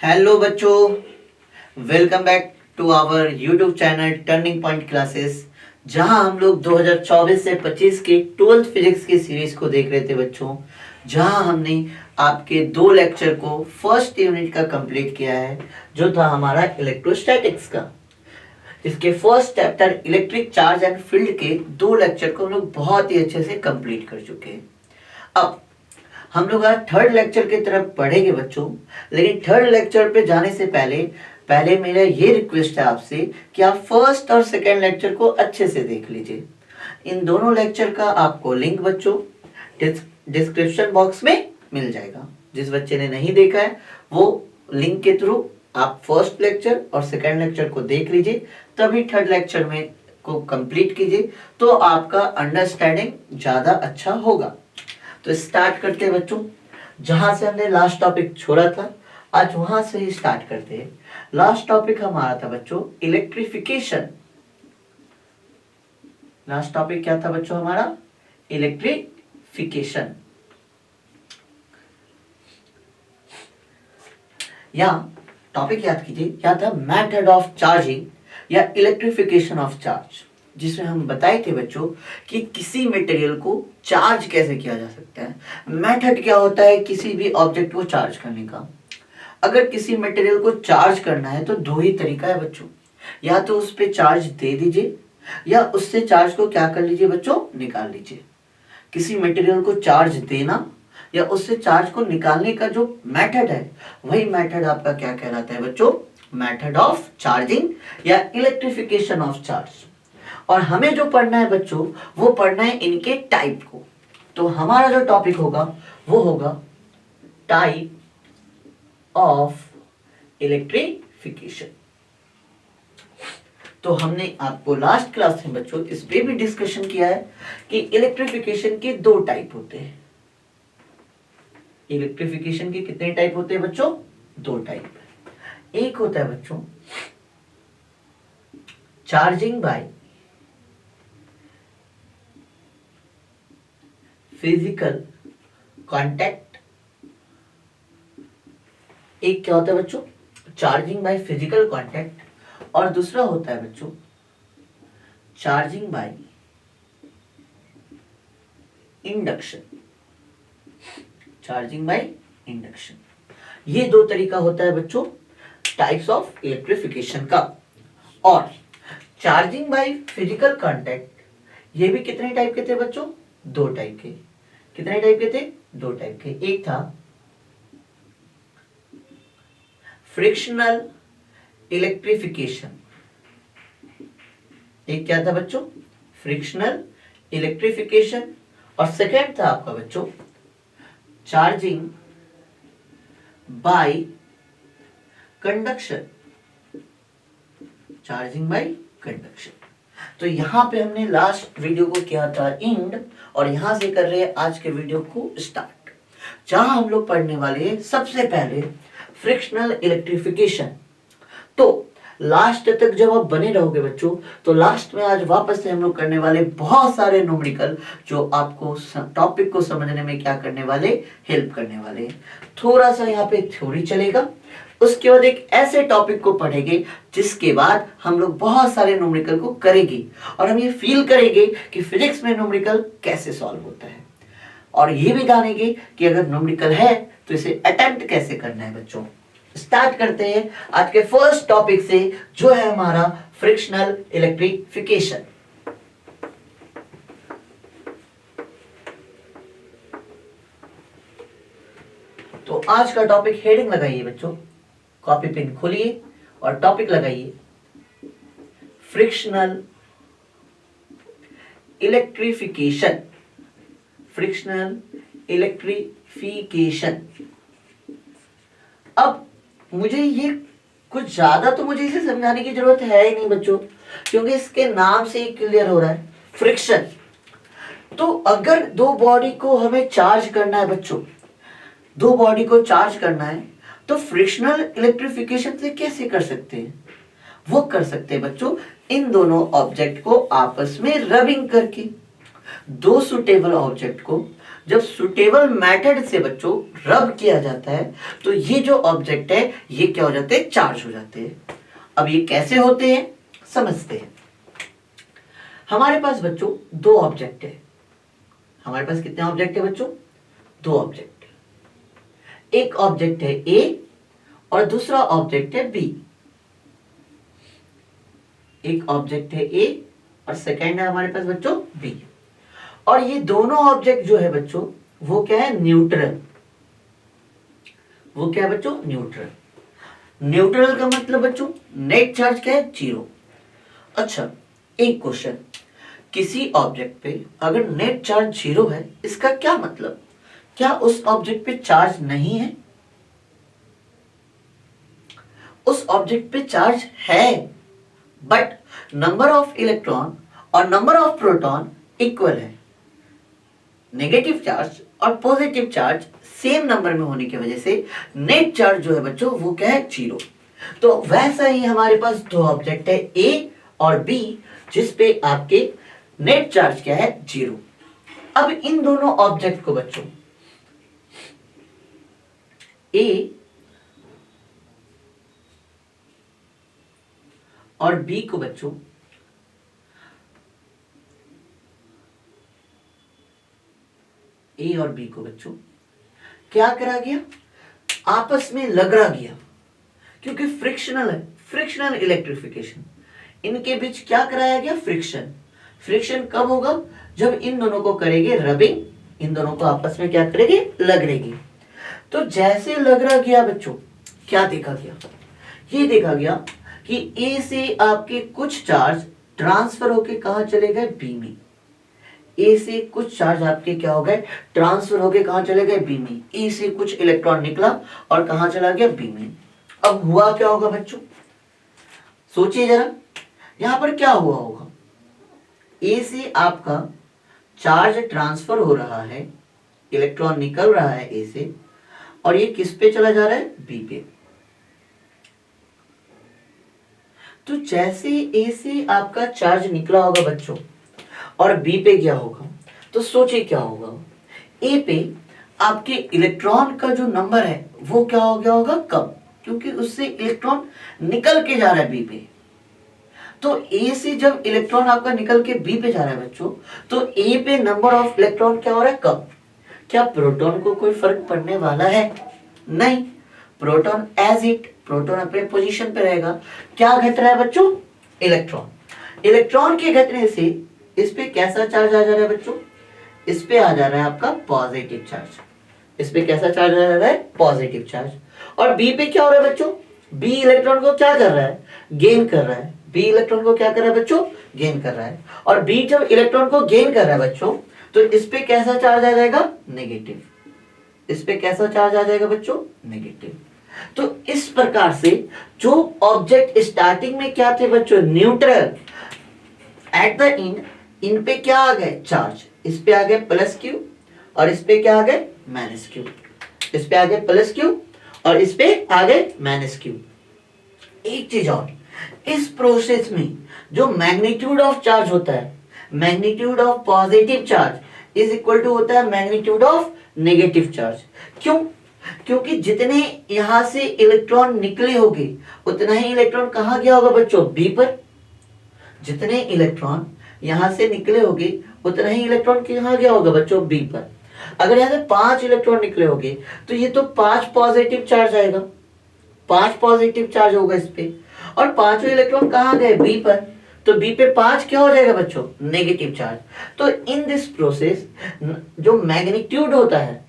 Hello बच्चों, welcome back to our YouTube channel Turning Point Classes, जहां हम लोग 2024 से 25 के 12th फिजिक्स की सीरीज को देख रहे थे बच्चों। जहां हमने आपके दो लेक्चर को फर्स्ट यूनिट का कंप्लीट किया है, जो था हमारा इलेक्ट्रोस्टैटिक्स का। इसके first chapter electric charge and field के दो लेक्चर को हम लोग बहुत ही अच्छे से कंप्लीट कर चुके हैं। अब हम लोग आज थर्ड लेक्चर की तरफ बढ़ेंगे बच्चों, लेकिन थर्ड लेक्चर पे जाने से पहले पहले मेरा ये रिक्वेस्ट है आपसे कि आप फर्स्ट और सेकेंड लेक्चर को अच्छे से देख लीजिए। इन दोनों लेक्चर का आपको लिंक बच्चों डिस्क्रिप्शन बॉक्स में मिल जाएगा। जिस बच्चे ने नहीं देखा है वो लिंक के थ्रू आप फर्स्ट लेक्चर और सेकेंड लेक्चर को देख लीजिए, तभी थर्ड लेक्चर में को कंप्लीट कीजिए, तो आपका अंडरस्टैंडिंग ज़्यादा अच्छा होगा। तो स्टार्ट करते हैं बच्चों, जहां से हमने लास्ट टॉपिक छोड़ा था आज वहां से ही स्टार्ट करते हैं। लास्ट टॉपिक हमारा था बच्चों इलेक्ट्रिफिकेशन। लास्ट टॉपिक क्या था बच्चों हमारा? इलेक्ट्रिफिकेशन। या टॉपिक याद कीजिए, क्या था? मेथड ऑफ चार्जिंग या इलेक्ट्रिफिकेशन ऑफ चार्ज, जिसमें हम बताए थे बच्चों कि किसी मटेरियल को चार्ज कैसे किया जा सकता है। मेथड क्या होता है किसी भी ऑब्जेक्ट को चार्ज करने का? अगर किसी मटेरियल को चार्ज करना है तो दो ही तरीका है बच्चों, या तो उस पर चार्ज दे दीजिए या उससे चार्ज को क्या कर लीजिए बच्चों? निकाल लीजिए। किसी मटेरियल को चार्ज देना या उससे चार्ज को निकालने का जो मेथड है, वही मेथड आपका क्या कहलाता है बच्चों? मेथड ऑफ चार्जिंग या इलेक्ट्रिफिकेशन ऑफ चार्ज। और हमें जो पढ़ना है बच्चों, वो पढ़ना है इनके टाइप को। तो हमारा जो टॉपिक होगा वो होगा टाइप ऑफ इलेक्ट्रिफिकेशन। तो हमने आपको लास्ट क्लास में बच्चों इस पे भी डिस्कशन किया है कि इलेक्ट्रिफिकेशन के दो टाइप होते हैं। इलेक्ट्रिफिकेशन के कितने टाइप होते हैं बच्चों? दो टाइप। एक होता है बच्चों चार्जिंग बाय फिजिकल कांटेक्ट। एक क्या होता है बच्चों? Charging by physical contact. और दूसरा होता है बच्चों charging by induction. Charging by induction, ये दो तरीका होता है बच्चों टाइप्स ऑफ इलेक्ट्रिफिकेशन का। और चार्जिंग बाय फिजिकल कांटेक्ट, ये भी कितने टाइप के थे बच्चों? दो टाइप के। कितने टाइप के थे? दो टाइप के। एक था फ्रिक्शनल इलेक्ट्रिफिकेशन। एक क्या था बच्चों? Frictional electrification. और सेकेंड था आपका बच्चों charging by conduction. Charging by conduction. तो यहां पे हमने लास्ट वीडियो को किया था एंड, और यहां से कर रहे हैं आज के वीडियो को स्टार्ट, जहां हम लोग पढ़ने वाले हैं सबसे पहले फ्रिक्शनल इलेक्ट्रिफिकेशन। तो लास्ट तक जब आप बने रहोगे बच्चों, तो लास्ट में आज वापस से हम लोग करने वाले बहुत सारे न्यूमेरिकल, जो आपको टॉपिक को समझने में क्या करने वाले? हेल्प करने वाले। थोड़ा सा यहाँ पे थ्योरी चलेगा, उसके बाद एक ऐसे टॉपिक को पढ़ेंगे जिसके बाद हम लोग बहुत सारे न्यूमेरिकल को करेंगे, और हम ये फील करेंगे कि फिजिक्स में न्यूमेरिकल कैसे सॉल्व होता है, और ये भी जानेंगे कि अगर न्यूमेरिकल है तो इसे अटेम्प्ट कैसे करना है बच्चों। स्टार्ट करते हैं आज के फर्स्ट टॉपिक से, जो है हमारा फ्रिक्शनल इलेक्ट्रिफिकेशन। तो आज का टॉपिक हेडिंग लगाइए बच्चों, कॉपी पेन खोलिए और टॉपिक लगाइए फ्रिक्शनल इलेक्ट्रिफिकेशन। Frictional electrification. अब मुझे ये कुछ ज्यादा तो मुझे इसे समझाने की जरूरत है ही नहीं बच्चों, क्योंकि इसके नाम से ही क्लियर हो रहा है फ्रिक्शन। तो अगर दो बॉडी को हमें चार्ज करना है बच्चों, दो बॉडी को चार्ज करना है, तो फ्रिक्शनल इलेक्ट्रिफिकेशन से कैसे कर सकते हैं? वो कर सकते हैं बच्चों इन दोनों ऑब्जेक्ट को आपस में रबिंग करके। दो सुटेबल ऑब्जेक्ट को जब सुटेबल मेथड से बच्चों रब किया जाता है तो ये जो ऑब्जेक्ट है ये क्या हो जाते हैं, चार्ज हो जाते हैं। अब ये कैसे होते हैं समझते हैं। हमारे पास बच्चों दो ऑब्जेक्ट है। हमारे पास कितने ऑब्जेक्ट है बच्चों, दो ऑब्जेक्ट। एक ऑब्जेक्ट है ए और दूसरा ऑब्जेक्ट है बी। एक ऑब्जेक्ट है ए और सेकेंड है हमारे पास बच्चों बी। और ये दोनों ऑब्जेक्ट जो है बच्चों वो क्या है, न्यूट्रल। वो क्या है बच्चों, न्यूट्रल। न्यूट्रल का मतलब बच्चों नेट चार्ज क्या है, जीरो। अच्छा एक क्वेश्चन, किसी ऑब्जेक्ट पे अगर नेट चार्ज जीरो है इसका क्या मतलब, क्या उस ऑब्जेक्ट पे चार्ज नहीं है? उस ऑब्जेक्ट पे चार्ज है, बट नंबर ऑफ इलेक्ट्रॉन और नंबर ऑफ प्रोटॉन इक्वल है। नेगेटिव चार्ज और पॉजिटिव चार्ज सेम नंबर में होने की वजह से नेट चार्ज जो है बच्चों वो क्या है, जीरो। तो वैसा ही हमारे पास दो ऑब्जेक्ट है ए और बी जिसपे आपके नेट चार्ज क्या है, जीरो। अब इन दोनों ऑब्जेक्ट को बच्चों ए और बी को बच्चों ए और बी को बच्चों क्या करा गया, आपस में लगरा गया, क्योंकि फ्रिक्शनल है, फ्रिक्शनल इलेक्ट्रिफिकेशन। इनके बीच क्या कराया गया, फ्रिक्शन। फ्रिक्शन कब होगा, जब इन दोनों को करेंगे रबिंग, इन दोनों को आपस में क्या करेंगे, लगरेगी। तो जैसे लगरा गया बच्चों क्या देखा गया, ये देखा गया कि ए से आपके कुछ चार्ज ट्रांसफर होके कहां चले गए, बी में। ए से कुछ चार्ज आपके क्या हो गए, ट्रांसफर होके कहां चले गए, बी में। ए से कुछ इलेक्ट्रॉन निकला और कहां चला गया, बी में। अब हुआ क्या होगा बच्चों, सोचिए जरा, यहां पर क्या हुआ होगा, ए से आपका चार्ज ट्रांसफर हो रहा है, इलेक्ट्रॉन निकल रहा है ए से, और ये किस पे चला जा रहा है, बी पे। तो जैसे ए से आपका चार्ज निकला होगा बच्चों और बी पे गया होगा, तो सोचिए क्या होगा, ए पे आपके इलेक्ट्रॉन का जो नंबर है वो क्या हो गया होगा, कम, क्योंकि उससे इलेक्ट्रॉन निकल के जा रहा है बी पे। तो ए से जब इलेक्ट्रॉन आपका निकल के बी पे जा रहा है बच्चों, तो ए पे नंबर ऑफ इलेक्ट्रॉन क्या हो रहा है, कम। क्या प्रोटॉन को कोई फर्क पड़ने वाला है, नहीं। प्रोटॉन एज इट, प्रोटॉन अपने पोजीशन पे रहेगा। क्या घट रहा है बच्चों, इलेक्ट्रॉन। इलेक्ट्रॉन के घटने से इस पे कैसा चार्ज आ जा रहा है बच्चों, इस पे आ जा रहा है आपका पॉजिटिव चार्ज। इस पे कैसा चार्ज आ जा रहा है, पॉजिटिव चार्ज। और बी पे क्या हो रहा है बच्चों, बी इलेक्ट्रॉन को क्या कर रहा है, गेन कर रहा है। बी इलेक्ट्रॉन को क्या कर रहा है बच्चों, गेन कर रहा है। और बी जब इलेक्ट्रॉन को गेन कर रहा है बच्चों, तो इस पे कैसा चार्ज आ जाएगा, नेगेटिव। इस पे कैसा चार्ज आ जाएगा बच्चों, नेगेटिव। तो इस प्रकार से जो ऑब्जेक्ट स्टार्टिंग में क्या थे बच्चों, neutral, eight the and in पे क्या आ गए, चार्ज। इस पे आ गए प्लस क्यू और इस पे क्या आ गए, माइनस क्यू। इस पे आ गए प्लस क्यू और इस पे आ गए माइनस क्यू। एक चीज और, इस प्रोसेस में जो मैग्नीट्यूड ऑफ चार्ज होता है, magnitude of positive charge is equal to होता है मैग्नीट्यूड ऑफ नेगेटिव चार्ज। क्यों, क्योंकि जितने यहां से इलेक्ट्रॉन निकले होंगे उतना ही इलेक्ट्रॉन कहां गया होगा बच्चों, बी पर। जितने इलेक्ट्रॉन यहां से निकले होंगे उतना ही इलेक्ट्रॉन कहां गया होगा बच्चों, बी पर। अगर यहां से 5 इलेक्ट्रॉन निकले होंगे तो ये तो 5 पॉजिटिव चार्ज आएगा, 5 पॉजिटिव चार्ज होगा इस पे। और पांचों इलेक्ट्रॉन कहां गए, बी पर। तो बी पे 5 क्या हो जाएगा बच्चों, नेगेटिव चार्ज। तो इन दिस प्रोसेस जो मैग्नीट्यूड होता है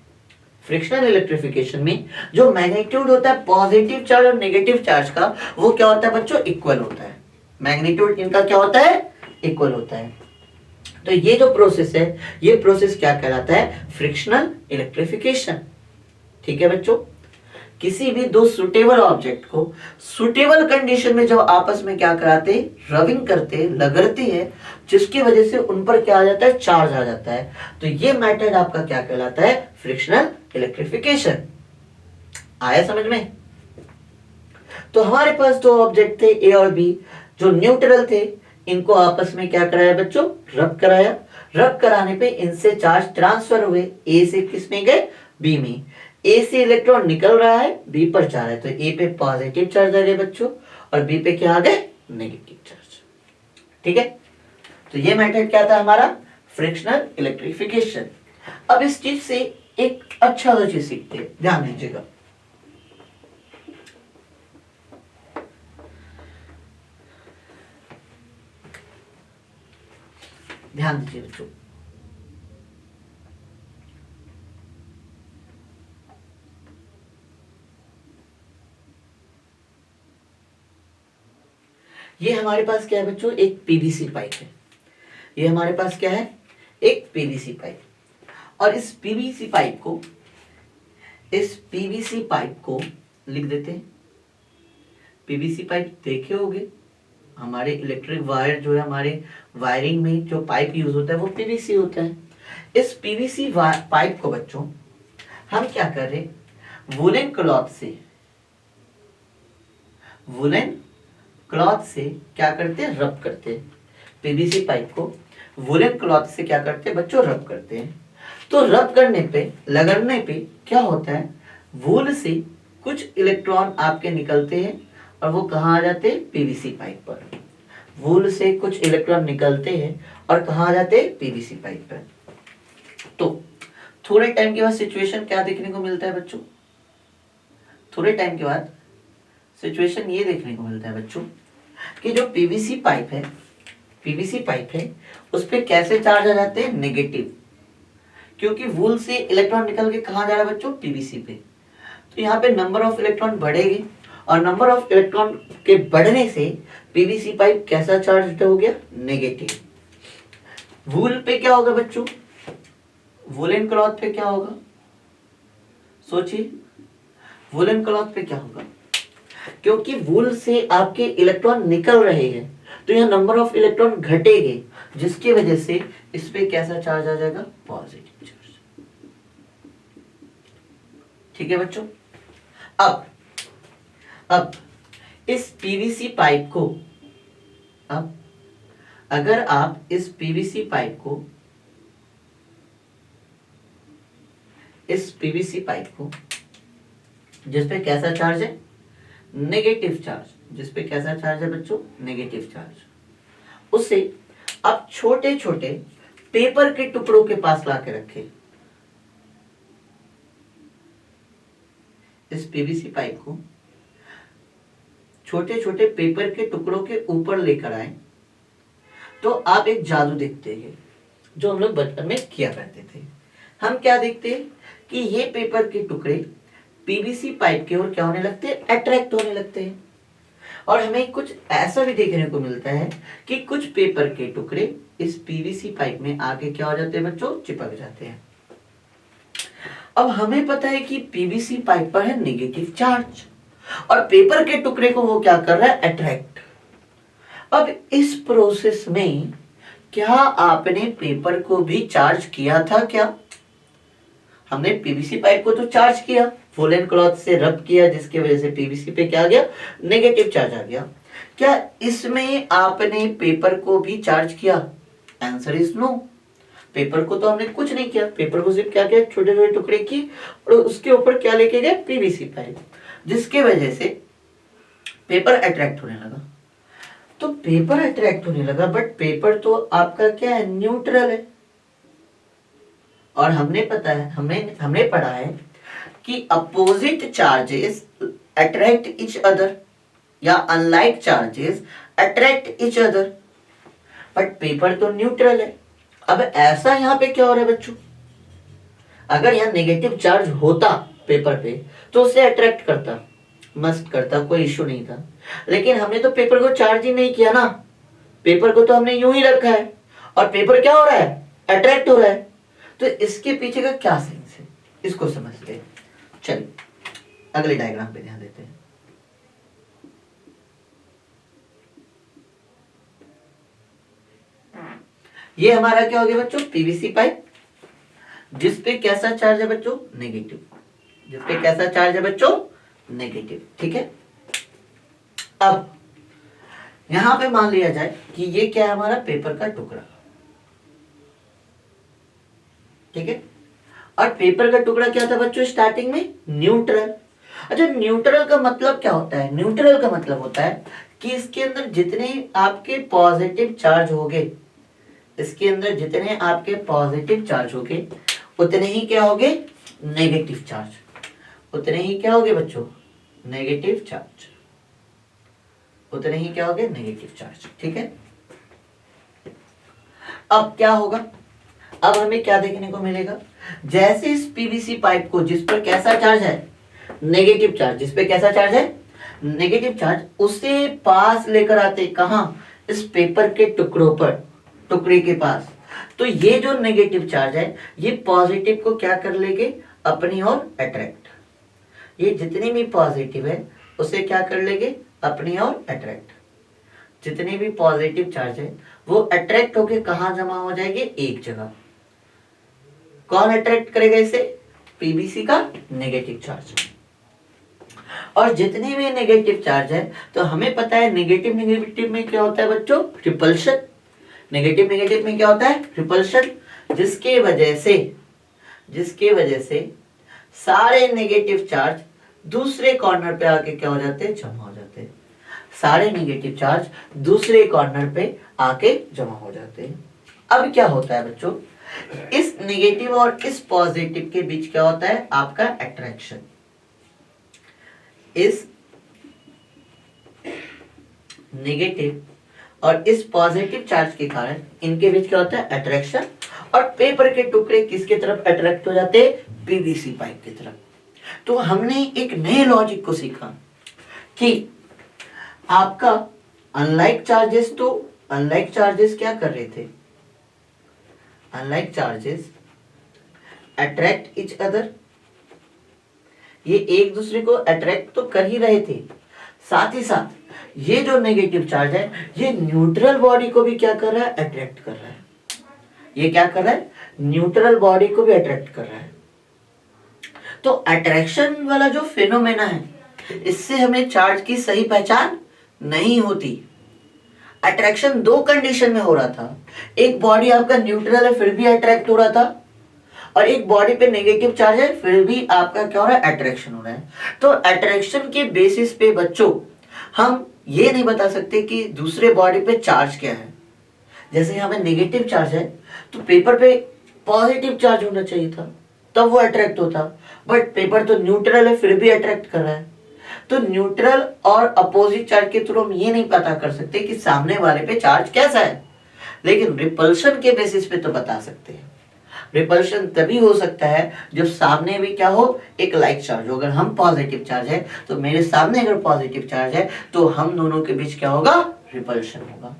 फ्रिक्शनल इलेक्ट्रिफिकेशन में, जो मैग्नीट्यूड होता है पॉजिटिव चार्ज और नेगेटिव चार्ज का, वो क्या होता है बच्चों, इक्वल होता है। मैग्नीट्यूड इनका क्या होता है, इक्वल होता है। तो ये जो प्रोसेस है, ये प्रोसेस क्या कहलाता है, फ्रिक्शनल इलेक्ट्रिफिकेशन। ठीक है बच्चों, किसी भी दो सुटेबल ऑब्जेक्ट को सुटेबल कंडीशन में जब आपस में क्या कराते, रबिंग करते, लगरते हैं, जिसकी वजह से उन पर क्या आ जाता है, चार्ज आ जाता है। तो ये मेथड आपका क्या कहलाता है, फ्रिक्शनल इलेक्ट्रिफिकेशन। आया समझ में। तो हमारे पास दो ऑब्जेक्ट थे ए और बी जो न्यूट्रल थे, इनको आपस में क्या कराया बच्चों, रब कराया। रब कराने पे इनसे चार्ज ट्रांसफर हुए, ए से किस में गए, बी में। ए से इलेक्ट्रॉन निकल रहा है, बी पर जा रहा है, तो ए पे पॉजिटिव चार्ज आ गए बच्चों और बी पे क्या आ गए, नेगेटिव चार्ज। ठीक है, तो ये मेथड क्या था हमारा, फ्रिक्शनल इलेक्ट्रिफिकेशन। अब इस चीज से एक अच्छा सा चीज सीखते हैं, ध्यान दीजिएगा। ध्यान दीजिए बच्चों, ये हमारे पास क्या है बच्चों, एक पीवीसी पाइप है। ये हमारे पास क्या है, एक पीवीसी पाइप। और इस पीवीसी पाइप को लिख देते हैं। पीवीसी पाइप देखे होंगे, हमारे इलेक्ट्रिक वायर जो है, हमारे वायरिंग में जो पाइप यूज होता है वो पीवीसी होता है। इस पीवीसी पाइप को बच्चों हम क्या कर रहे, वुलन क्लॉथ से क्या करते हैं, रब करते हैं। पीवीसी पाइप को वुलन क्लॉथ से क्या करते हैं बच्चों, रब करते हैं। तो रब करने पे, लगने पे क्या होता है, वूल से कुछ इलेक्ट्रॉन आपके निकलते हैं और वो कहाँ आ जाते हैं, पीवीसी पाइप पर। वूल से कुछ इलेक्ट्रॉन निकलते हैं और कहाँ आ जाते हैं, पीवीसी पाइप पर। तो थोड़े टाइम के बाद सिचुएशन क्या देखने को मिलता है बच्चों, थोड़े टाइम के बाद सिचुएशन ये देखने को मिलता है बच्चों कि जो पीवीसी पाइप है उस पे कैसे चार्ज आ जाते हैं, नेगेटिव। क्योंकि वूल से इलेक्ट्रॉन निकल के कहाँ जा रहा है बच्चों, पीवीसी पे। तो यहाँ पे नंबर ऑफ इलेक्ट्रॉन बढ़ेगी और नंबर ऑफ इलेक्ट्रॉन के बढ़ने से पीवीसी पाइप कैसा चार्ज हो गया, नेगेटिव। वूल पे क्या होगा बच्चों, वुलन क्लॉथ पे क्या होगा, सोचिए, वुलन क्लॉथ पे क्या होगा, क्योंकि वूल से आपके इलेक्ट्रॉन निकल रहे हैं तो यह नंबर ऑफ इलेक्ट्रॉन घटेंगे, जिसकी वजह से इस पे कैसा चार्ज आ जाएगा, पॉजिटिव चार्ज। ठीक है बच्चों। अब इस पीवीसी पाइप को, अब अगर आप इस पीवीसी पाइप को जिसपे कैसा चार्ज है, नेगेटिव चार्ज, जिसपे कैसा चार्ज है बच्चों, नेगेटिव चार्ज, उसे आप छोटे छोटे पेपर के टुकड़ों के पास लाके रखें। इस पीवीसी पाइप को छोटे छोटे पेपर के टुकड़ों के ऊपर लेकर आए तो आप एक जादू देखते हैं जो हम लोग बचपन में किया करते थे। हम क्या देखते हैं कि ये पेपर के टुकड़े पीवीसी पाइप की ओर क्या होने लगते हैं, अट्रैक्ट होने लगते हैं। और हमें कुछ ऐसा भी देखने को मिलता है कि कुछ पेपर के टुकड़े इस पीवीसी पाइप में आके क्या हो जाते हैं बच्चों, चिपक जाते हैं। अब हमें पता है कि पीवीसी पाइप पर है नेगेटिव चार्ज और पेपर के टुकड़े को वो क्या कर रहा है, अट्रैक्ट। अब इस प्रोसेस में क्या आपने पेपर को भी चार्ज किया था क्या? हमने पीवीसी पाइप को तो चार्ज किया, वुलन क्लॉथ से रब किया, जिसकी वजह से पीवीसी पे क्या आ गया, नेगेटिव चार्ज आ गया। क्या इसमें आपने पेपर को भी चार्ज किया? Answer is no. पेपर को तो हमने कुछ नहीं किया, पेपर को सिर्फ क्या किया, छोटे छोटे टुकड़े किए और उसके ऊपर क्या लेके गए, पीवीसी पाइप, जिसके वजह से पेपर अट्रैक्ट होने लगा। तो पेपर अट्रैक्ट होने लगा, बट पेपर तो आपका क्या है, न्यूट्रल है। और हमने पता है, हमने पढ़ा है कि opposite charges attract each other या unlike charges attract each other, but paper तो न्यूट्रल है। अब ऐसा यहां पे क्या हो रहा है बच्चों, अगर यहां नेगेटिव चार्ज होता पेपर पे तो उसे अट्रैक्ट करता, मस्ट करता, कोई इश्यू नहीं था। लेकिन हमने तो पेपर को चार्ज ही नहीं किया ना, पेपर को तो हमने यूं ही रखा है और पेपर क्या हो रहा है, अट्रैक्ट हो रहा है। तो इसके पीछे का क्या सेंस है, इसको समझते हैं। चलिए अगले डायग्राम पे ध्यान देते हैं। ये हमारा क्या हो गया बच्चों, पीवीसी पाइप, जिसपे कैसा चार्ज है बच्चों, नेगेटिव, जिसपे कैसा चार्ज है बच्चों, नेगेटिव। ठीक है। अब यहां पे मान लिया जाए कि ये क्या है, हमारा पेपर का टुकड़ा। ठीक है। और पेपर का टुकड़ा क्या था बच्चों स्टार्टिंग में, न्यूट्रल। अच्छा, न्यूट्रल का मतलब क्या होता है? न्यूट्रल का मतलब होता है कि इसके अंदर जितने आपके पॉजिटिव चार्ज होंगे, इसके अंदर जितने आपके पॉजिटिव चार्ज होंगे उतने ही क्या होंगे, नेगेटिव चार्ज, उतने ही क्या होंगे बच्चों, नेगेटिव चार्ज, उतने ही क्या होंगे, नेगेटिव चार्ज। ठीक है। अब क्या होगा, अब हमें क्या देखने को मिलेगा, जैसे इस पीवीसी पाइप को, जिस पर कैसा चार्ज है, नेगेटिव चार्ज, जिस पे कैसा चार्ज है, नेगेटिव चार्ज, उसे पास लेकर आते कहां, इस पेपर के टुकड़ों पर, टुकड़े के पास, तो ये जो नेगेटिव चार्ज है ये पॉजिटिव को क्या कर लेंगे, अपनी ओर अट्रैक्ट, ये जितनी भी पॉजिटिव है उसे क्या कर लेंगे, अपनी ओर अट्रैक्ट, जितने भी पॉजिटिव चार्ज है वो अट्रैक्ट होके कहां जमा हो जाएंगे, एक जगह। कौन अट्रैक्ट करेगा इसे, पीवीसी का नेगेटिव चार्ज। और जितने भी नेगेटिव चार्ज है, तो हमें पता है नेगेटिव नेगेटिव में क्या होता है बच्चों, रिपल्शन। नेगेटिव नेगेटिव में क्या होता है, रिपल्शन, जिसके वजह से सारे नेगेटिव चार्ज दूसरे कॉर्नर पे आके क्या हो जाते हैं, जमा हो जाते हैं। सारे नेगेटिव चार्ज दूसरे कॉर्नर पे आके जमा हो जाते हैं। अब क्या होता है बच्चों, इस नेगेटिव और इस पॉजिटिव के बीच क्या होता है, आपका अट्रैक्शन। इस नेगेटिव और इस पॉजिटिव चार्ज के कारण इनके बीच क्या होता है, अट्रैक्शन। और पेपर के टुकड़े किसके तरफ अट्रैक्ट हो जाते हैं, पीवीसी पाइप की तरफ। तो हमने एक नए लॉजिक को सीखा कि आपका अनलाइक चार्जेस क्या कर रहे थे, unlike charges attract each other, ये एक दूसरे को अट्रैक्ट तो कर ही रहे थे, साथ ही साथ ये जो नेगेटिव चार्ज है ये न्यूट्रल बॉडी को भी क्या कर रहा है, अट्रैक्ट कर रहा है। ये क्या कर रहा है, न्यूट्रल बॉडी को भी अट्रैक्ट कर रहा है। तो अट्रैक्शन वाला जो फिनोमेना है, इससे हमें चार्ज की सही पहचान नहीं होती। अट्रैक्शन दो कंडीशन में हो रहा था, एक बॉडी आपका न्यूट्रल है फिर भी अट्रैक्ट हो रहा था, और एक बॉडी पे नेगेटिव चार्ज है फिर भी आपका क्या हो रहा है, अट्रैक्शन हो रहा है। तो अट्रैक्शन के बेसिस पे बच्चों हम ये नहीं बता सकते कि दूसरे बॉडी पे चार्ज क्या है। जैसे हमें नेगेटिव चार्ज है तो पेपर पे पॉजिटिव चार्ज होना चाहिए था, तब वो अट्रैक्ट होता, बट पेपर तो न्यूट्रल है फिर भी अट्रैक्ट कर रहा है। तो न्यूट्रल और अपोजिट चार्ज के थ्रू हम ये नहीं पता कर सकते कि सामने वाले पे चार्ज कैसा है, लेकिन रिपल्शन के बेसिस पे तो बता सकते हैं। रिपल्शन तभी हो सकता है जब सामने भी क्या हो, एक लाइक चार्ज हो। अगर हम पॉजिटिव चार्ज है तो मेरे सामने अगर पॉजिटिव चार्ज है तो हम दोनों के बीच क्या होगा, रिपल्शन होगा।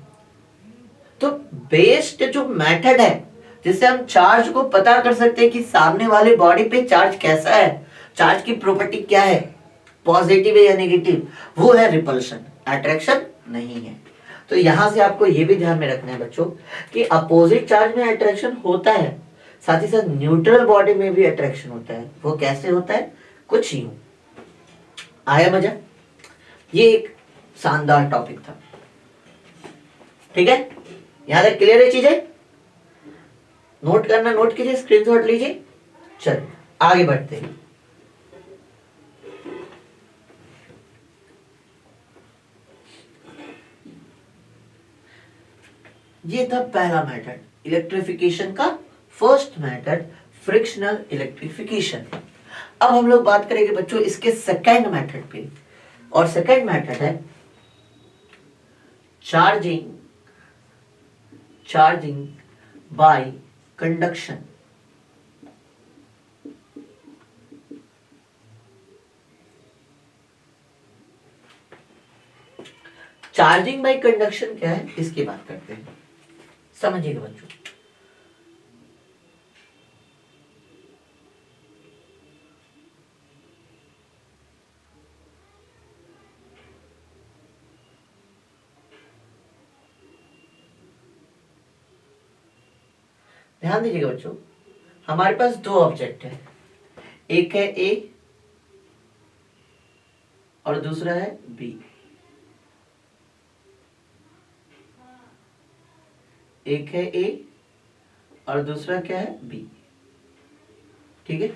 तो बेस्ट जो मेथड है जिससे हम चार्ज को पता कर सकते हैं कि सामने वाले बॉडी पे चार्ज कैसा है, चार्ज की प्रॉपर्टी क्या है, पॉजिटिव है या नेगेटिव, वो है रिपल्शन, अट्रैक्शन नहीं है। तो यहां से आपको ये भी ध्यान में रखना है बच्चों कि अपोजिट चार्ज में अट्रैक्शन होता है, साथ ही साथ न्यूट्रल बॉडी में भी अट्रैक्शन होता है। वो कैसे होता है, कुछ यूं। आया मजा? ये एक शानदार टॉपिक था, ठीक है। यहां तक क्लियर है चीजें? नोट करना, नोट कीजिए, स्क्रीनशॉट लीजिए। चल आगे बढ़ते हैं। ये था पहला मेथड, इलेक्ट्रिफिकेशन का फर्स्ट मेथड, फ्रिक्शनल इलेक्ट्रिफिकेशन। अब हम लोग बात करेंगे बच्चों इसके सेकेंड मेथड पे, और सेकेंड मेथड है charging by conduction. Charging by conduction क्या है, इसकी बात करते हैं, समझिएगा बच्चों। ध्यान दीजिएगा बच्चों, हमारे पास दो ऑब्जेक्ट है, एक है ए और दूसरा है बी। एक है ए और दूसरा क्या है, बी। ठीक है।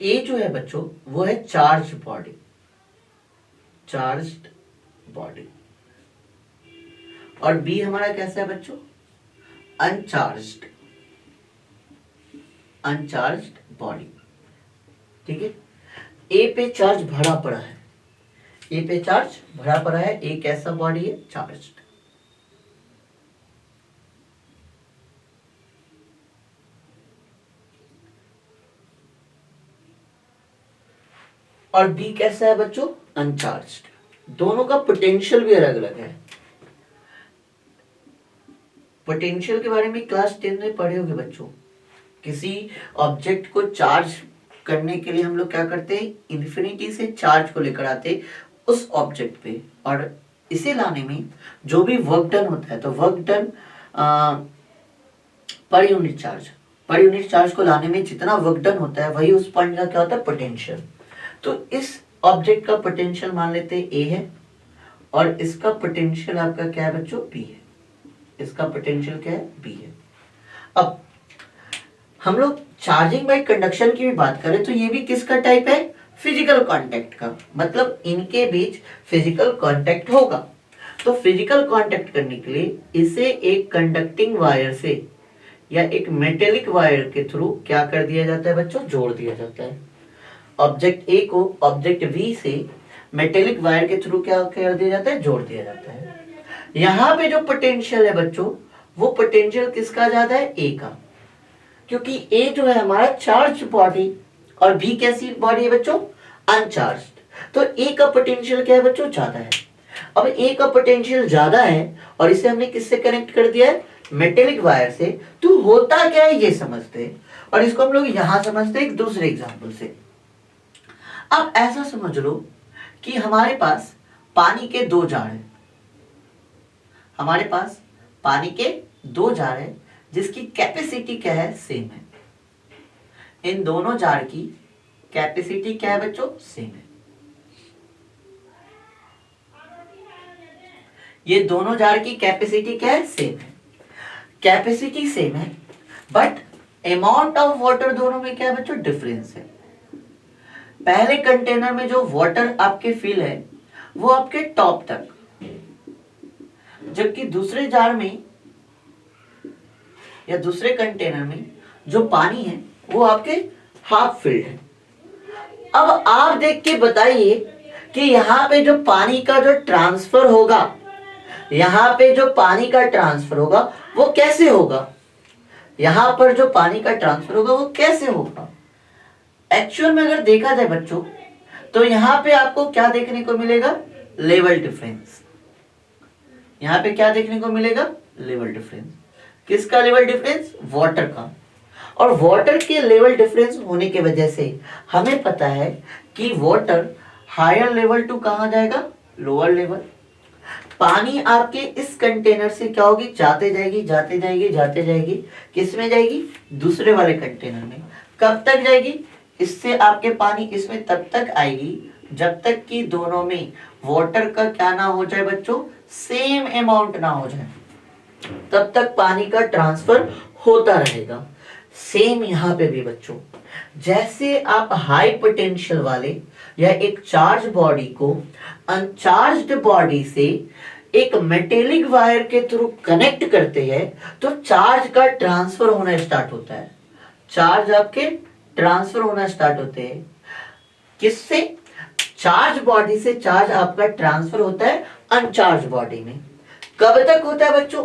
ए जो है बच्चों वो है चार्ज बॉडी, चार्ज्ड बॉडी, और बी हमारा कैसा है बच्चों, अनचार्ज्ड, अनचार्ज्ड बॉडी। ठीक है। ए पे चार्ज भरा पड़ा है, ए पे चार्ज भरा पड़ा है, ए कैसा बॉडी है, चार्ज्ड। और बी कैसा है बच्चों, अनचार्ज्ड। दोनों का पोटेंशियल भी अलग अलग है। पोटेंशियल के बारे में क्लास 10 में पढ़े होंगे बच्चों। किसी ऑब्जेक्ट को चार्ज करने के लिए हम लोग क्या करते हैं, इन्फिनिटी से चार्ज को लेकर आते उस ऑब्जेक्ट पे, और इसे लाने में जो भी वर्क डन होता है, तो work done per unit charge, per unit charge को लाने में जितना वर्क डन होता है वही उस पॉइंट का क्या होता है, पोटेंशियल। तो इस ऑब्जेक्ट का पोटेंशियल मान लेते हैं ए है, और इसका पोटेंशियल आपका क्या है बच्चों, बी है। इसका पोटेंशियल क्या है, बी है। अब हम लोग चार्जिंग बाय कंडक्शन की भी बात करें तो ये भी किसका टाइप है, फिजिकल कांटेक्ट का, मतलब इनके बीच फिजिकल कांटेक्ट होगा। तो फिजिकल कांटेक्ट करने के लिए इसे एक कंडक्टिंग वायर से या एक मेटेलिक वायर के थ्रू क्या कर दिया जाता है बच्चों, जोड़ दिया जाता है। ऑब्जेक्ट ए को ऑब्जेक्ट बी से मेटेलिक वायर के थ्रू क्या कर दिया जाता है, जोड़ दिया जाता है। यहाँ पे जो पोटेंशियल है बच्चों, वो पोटेंशियल किसका ज्यादा है, ए का, क्योंकि ए जो है हमारा चार्ज बॉडी और बी कैसी बॉडी है बच्चों, अनचार्ज्ड। तो ए का पोटेंशियल क्या है बच्चों, ज्यादा है। अब ए का पोटेंशियल ज्यादा है और इसे हमने किससे कनेक्ट कर दिया है, मेटेलिक वायर से। तो होता क्या है ये समझते हैं, और इसको हम लोग यहां समझते हैं एक दूसरे एग्जाम्पल से। अब ऐसा समझ लो कि हमारे पास पानी के दो जार हैं, हमारे पास पानी के दो जार है जिसकी कैपेसिटी क्या है, सेम है। इन दोनों जार की कैपेसिटी क्या है बच्चों, सेम है। ये दोनों जार की कैपेसिटी क्या है, सेम है। कैपेसिटी सेम है, बट अमाउंट ऑफ वाटर दोनों में क्या है बच्चों, डिफरेंस है। पहले कंटेनर में जो वाटर आपके फिल है वो आपके टॉप तक, जबकि दूसरे जार में या दूसरे कंटेनर में जो पानी है वो आपके हाफ फिल्ड है। अब आप देख के बताइए कि यहाँ पे जो पानी का जो ट्रांसफर होगा, यहाँ पे जो पानी का ट्रांसफर होगा वो कैसे होगा, यहाँ पर जो पानी का ट्रांसफर होगा वो कैसे होगा। एक्चुअल में अगर देखा जाए बच्चों तो यहाँ पे आपको क्या देखने को मिलेगा, लेवल डिफरेंस। यहाँ पे क्या देखने को मिलेगा, लेवल डिफरेंस। किसका लेवल डिफरेंस, वाटर का। और वाटर के लेवल डिफरेंस होने की वजह से हमें पता है कि वाटर हायर लेवल टू कहां जाएगा, लोअर लेवल। पानी आपके इस कंटेनर से क्या होगी, जाते जाएगी जाते जाएगी जाते जाएगी, किस में जाएगी, दूसरे वाले कंटेनर में। कब तक जाएगी, इससे आपके पानी इसमें तब तक आएगी जब तक कि दोनों में वाटर का क्या ना हो जाए बच्चों, सेम अमाउंट ना हो जाए, तब तक पानी का ट्रांसफर होता रहेगा। सेम यहाँ पे भी बच्चों, जैसे आप हाई पोटेंशियल वाले या एक चार्ज बॉडी को अनचार्ज्ड बॉडी से एक मेटेलिक वायर के थ्रू कनेक्ट करते हैं तो चार्ज का ट्रांसफर होना स्टार्ट होता है। चार्ज आपके ट्रांसफर होना स्टार्ट होते हैं किससे, चार्ज बॉडी से चार्ज आपका ट्रांसफर होता है अनचार्ज बॉडी में। कब तक होता है बच्चों,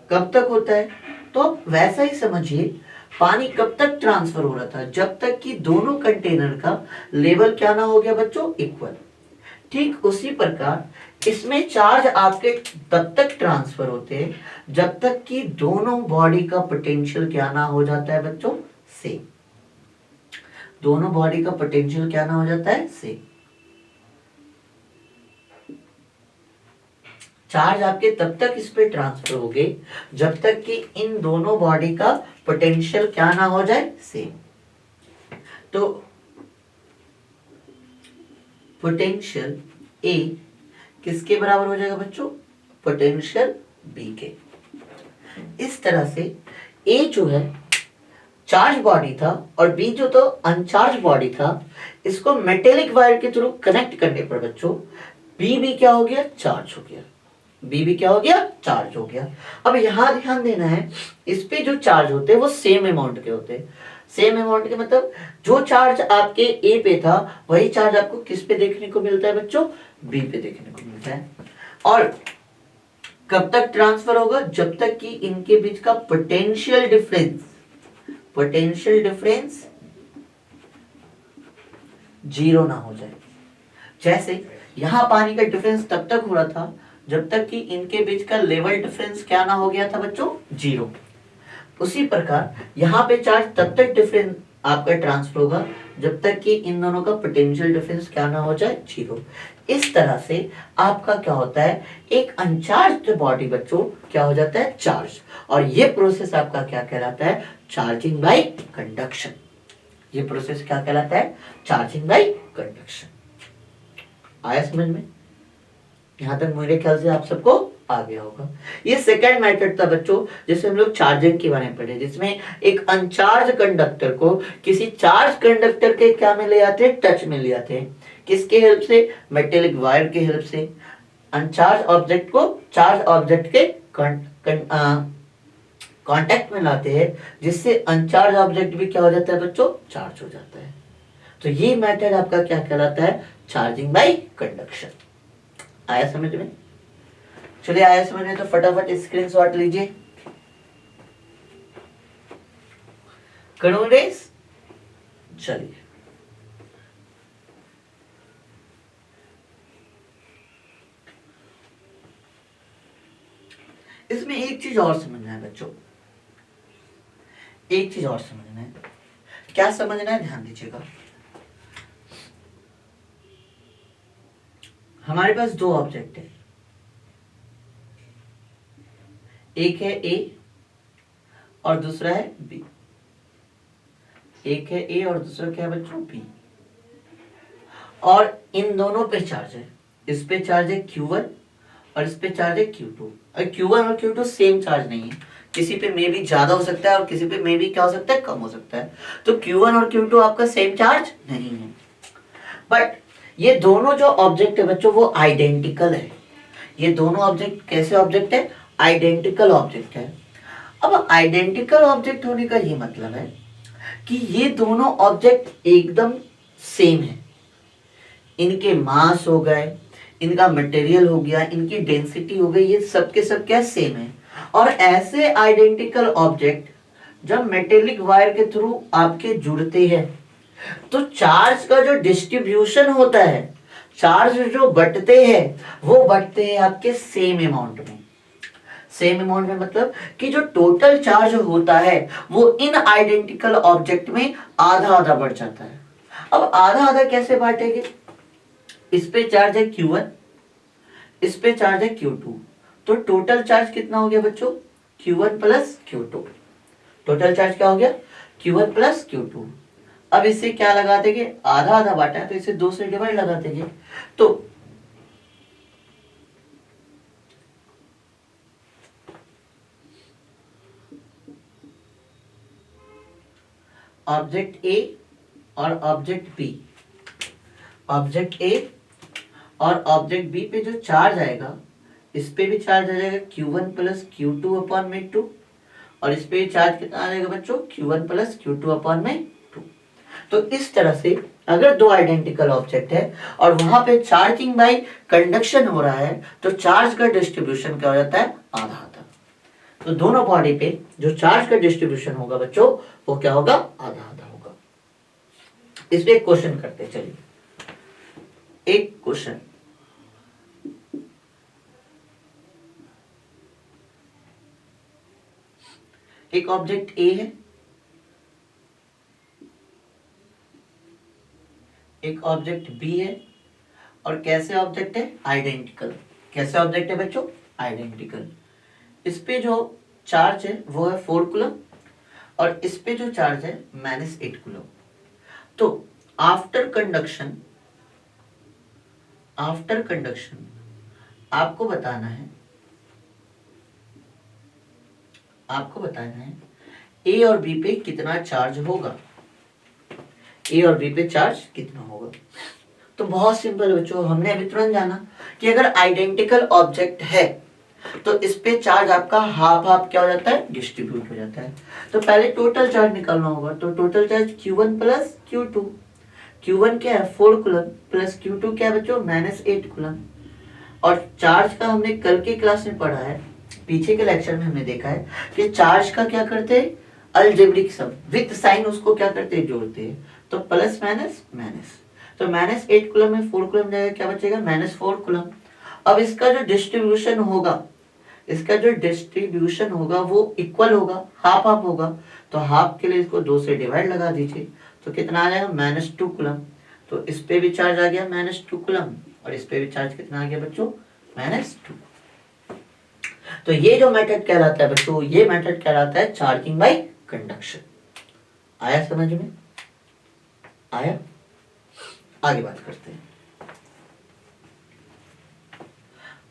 कब तक होता है, तो वैसा ही समझिए पानी कब तक ट्रांसफर हो रहा था, जब तक कि दोनों कंटेनर का लेवल क्या ना हो गया बच्चों, इक्वल। ठीक उसी प्रकार इसमें चार्ज आपके तब तक ट्रांसफर होते हैं जब तक कि दोनों बॉडी का पोटेंशियल क्या ना हो जाता है बच्चों, सेम। दोनों बॉडी का पोटेंशियल क्या ना हो जाता है, सेम। चार्ज आपके तब तक इस पे ट्रांसफर हो गए जब तक कि इन दोनों बॉडी का पोटेंशियल क्या ना हो जाए, सेम। तो पोटेंशियल ए किसके बराबर हो जाएगा बच्चों, पोटेंशियल बी के। इस तरह से ए जो है चार्ज बॉडी था और बी जो तो अनचार्ज बॉडी था, इसको मेटेलिक वायर के थ्रू कनेक्ट करने पर बच्चों बी भी क्या हो गया, चार्ज हो गया। बी भी क्या हो गया, चार्ज हो गया। अब यहां ध्यान देना है, इस पे जो चार्ज होते हैं वो सेम अमाउंट के होते हैं। सेम अमाउंट के मतलब जो चार्ज आपके ए पे था वही चार्ज आपको किस पे देखने को मिलता है बच्चों, बी पे देखने को मिलता है। और कब तक ट्रांसफर होगा, जब तक कि इनके बीच का पोटेंशियल डिफरेंस जीरो ना हो जाए। जैसे यहां पानी का डिफरेंस तब तक हो रहा था जब तक कि इनके बीच का लेवल डिफरेंस क्या ना हो गया था बच्चों, जीरो। उसी प्रकार यहाँ पे चार्ज तब तक डिफरेंस आपका ट्रांसफर होगा जब तक कि इन दोनों का पोटेंशियल डिफरेंस क्या ना हो जाए, जीरो। इस तरह से आपका क्या होता है, एक अनचार्ज्ड बॉडी बच्चों क्या हो जाता है, चार्ज। और ये प्रोसेस आपका क्या कहलाता है, चार्जिंग बाय कंडक्शन। ये प्रोसेस क्या कहलाता है, चार्जिंग बाय कंडक्शन। आया समझ में? यहां तक मेरे ख्याल से आप सबको आ गया होगा। ये सेकंड मेथड था बच्चों जिसमें हम लोग चार्जिंग के बारे में पढ़े, जिसमें एक अनचार्ज कंडक्टर को किसी चार्ज कंडक्टर के क्या में ले आते हैं, टच में ले आते हैं। किसके हेल्प से, मेटेलिक वायर के हेल्प से। अनचार्ज ऑब्जेक्ट को चार्ज ऑब्जेक्ट के कांटेक्ट में लाते हैं, जिससे अनचार्ज ऑब्जेक्ट भी क्या हो जाता है बच्चों, चार्ज हो जाता है। तो ये मेथड आपका क्या कहलाता है, चार्जिंग बाय कंडक्शन। आया समझ में? चलिए आया समझ में तो फटाफट स्क्रीनशॉट लीजिए। करो रेस। चलिए इसमें एक चीज और समझना है बच्चों, एक चीज और समझना है। क्या समझना है, ध्यान दीजिएगा। हमारे पास दो ऑब्जेक्ट है, एक है ए और दूसरा है बी। एक है ए और दूसरा क्या है बच्चों, बी। और इन दोनों पे चार्ज है, इस पे चार्ज है Q1 और इस पे चार्ज है Q2। और Q1 और Q2 सेम चार्ज नहीं है, किसी पे मे भी ज्यादा हो सकता है और किसी पे मे भी क्या हो सकता है, कम हो सकता है। तो Q1 और Q2 आपका सेम चार्ज नहीं है, बट ये दोनों जो ऑब्जेक्ट है बच्चों वो आइडेंटिकल है। ये दोनों ऑब्जेक्ट कैसे ऑब्जेक्ट है, आइडेंटिकल ऑब्जेक्ट है। अब आइडेंटिकल ऑब्जेक्ट होने का ये मतलब है कि ये दोनों ऑब्जेक्ट एकदम सेम है। इनके मास हो गए, इनका मटेरियल हो गया, इनकी डेंसिटी हो गई, ये सब के सब क्या सेम है। और ऐसे आइडेंटिकल ऑब्जेक्ट जब मेटेलिक वायर के थ्रू आपके जुड़ते हैं तो चार्ज का जो डिस्ट्रीब्यूशन होता है, चार्ज जो बंटते हैं वो बंटते हैं आपके सेम अमाउंट में। सेम अमाउंट में मतलब कि जो टोटल चार्ज होता है वो इन आइडेंटिकल ऑब्जेक्ट में आधा आधा बढ़ जाता है। अब आधा आधा कैसे बांटेंगे, इस पे चार्ज है Q1, इस पे चार्ज है Q2, तो टोटल चार्ज कितना हो गया बच्चों, Q1 plus Q2। Total charge क्या हो गया, Q1 प्लस Q2। अब इससे क्या लगा देंगे, आधा आधा बांटा है तो इसे 2 से डिवाइड लगा देंगे। तो ऑब्जेक्ट ए और ऑब्जेक्ट बी, ऑब्जेक्ट ए और ऑब्जेक्ट बी पे जो चार्ज आएगा, इस पे भी चार्ज आ जाएगा Q1 प्लस Q2 अपॉन में 2, और इस पे चार्ज कितना आ जाएगा बच्चों, Q1 प्लस Q2 अपॉन में 2। तो इस तरह से अगर दो आइडेंटिकल ऑब्जेक्ट है और वहां पे चार्जिंग बाय कंडक्शन हो रहा है तो चार्ज का डिस्ट्रीब्यूशन क्या हो जाता है, आधा आधा। तो दोनों बॉडी पे जो चार्ज का डिस्ट्रीब्यूशन होगा बच्चों वो क्या होगा, आधा आधा होगा। इसमें एक क्वेश्चन करते हैं, चलिए एक क्वेश्चन। एक ऑब्जेक्ट ए है, एक ऑब्जेक्ट बी है, और कैसे ऑब्जेक्ट है, आइडेंटिकल। कैसे ऑब्जेक्ट है बच्चों, आइडेंटिकल। इस पे जो चार्ज है वो है 4 कूलम और इस पे जो चार्ज है -8 कूलम। तो आफ्टर कंडक्शन, आफ्टर कंडक्शन आपको बताना है, आपको बताना है ए और बी पे कितना चार्ज होगा, ए और बी पे चार्ज कितना होगा। तो बहुत सिंपल बच्चों, हमने अभी तुरंत जाना कि अगर आइडेंटिकल ऑब्जेक्ट है तो इस पे चार्ज आपका हाफ हाफ क्या हो जाता है, डिस्ट्रीब्यूट हो जाता है। तो पहले टोटल चार्ज निकालना होगा, तो total charge Q1 plus Q2, Q1 क्या है 4 कूलम प्लस Q2 क्या है बच्चों -8 कूलम। और चार्ज का हमने कल के क्लास में पढ़ा है, पीछे के लेक्चर में हमने देखा है कि चार्ज का क्या करते हैं, अलजेब्रिक सम विद साइन उसको क्या करते हैं, जोड़ते हैं। तो प्लस माइनस माइनस, तो -8 कूलम में 4 कूलम जाएगा, क्या बचेगा -4 कूलम। अब इसका जो डिस्ट्रीब्यूशन होगा, इसका जो डिस्ट्रीब्यूशन होगा वो इक्वल होगा, हाफ हाफ होगा। तो हाफ के लिए इसको 2 से डिवाइड लगा दीजिए, तो कितना आ जाएगा -2 कूलम। तो इस पे भी चार्ज आ गया -2 कूलम और इस पे भी चार्ज कितना आ गया बच्चों, -2। तो ये जो मेथड कहलाता है बच्चों, ये मेथड कहलाता है चार्जिंग बाय कंडक्शन। आया समझ में, आया? आगे बात करते हैं।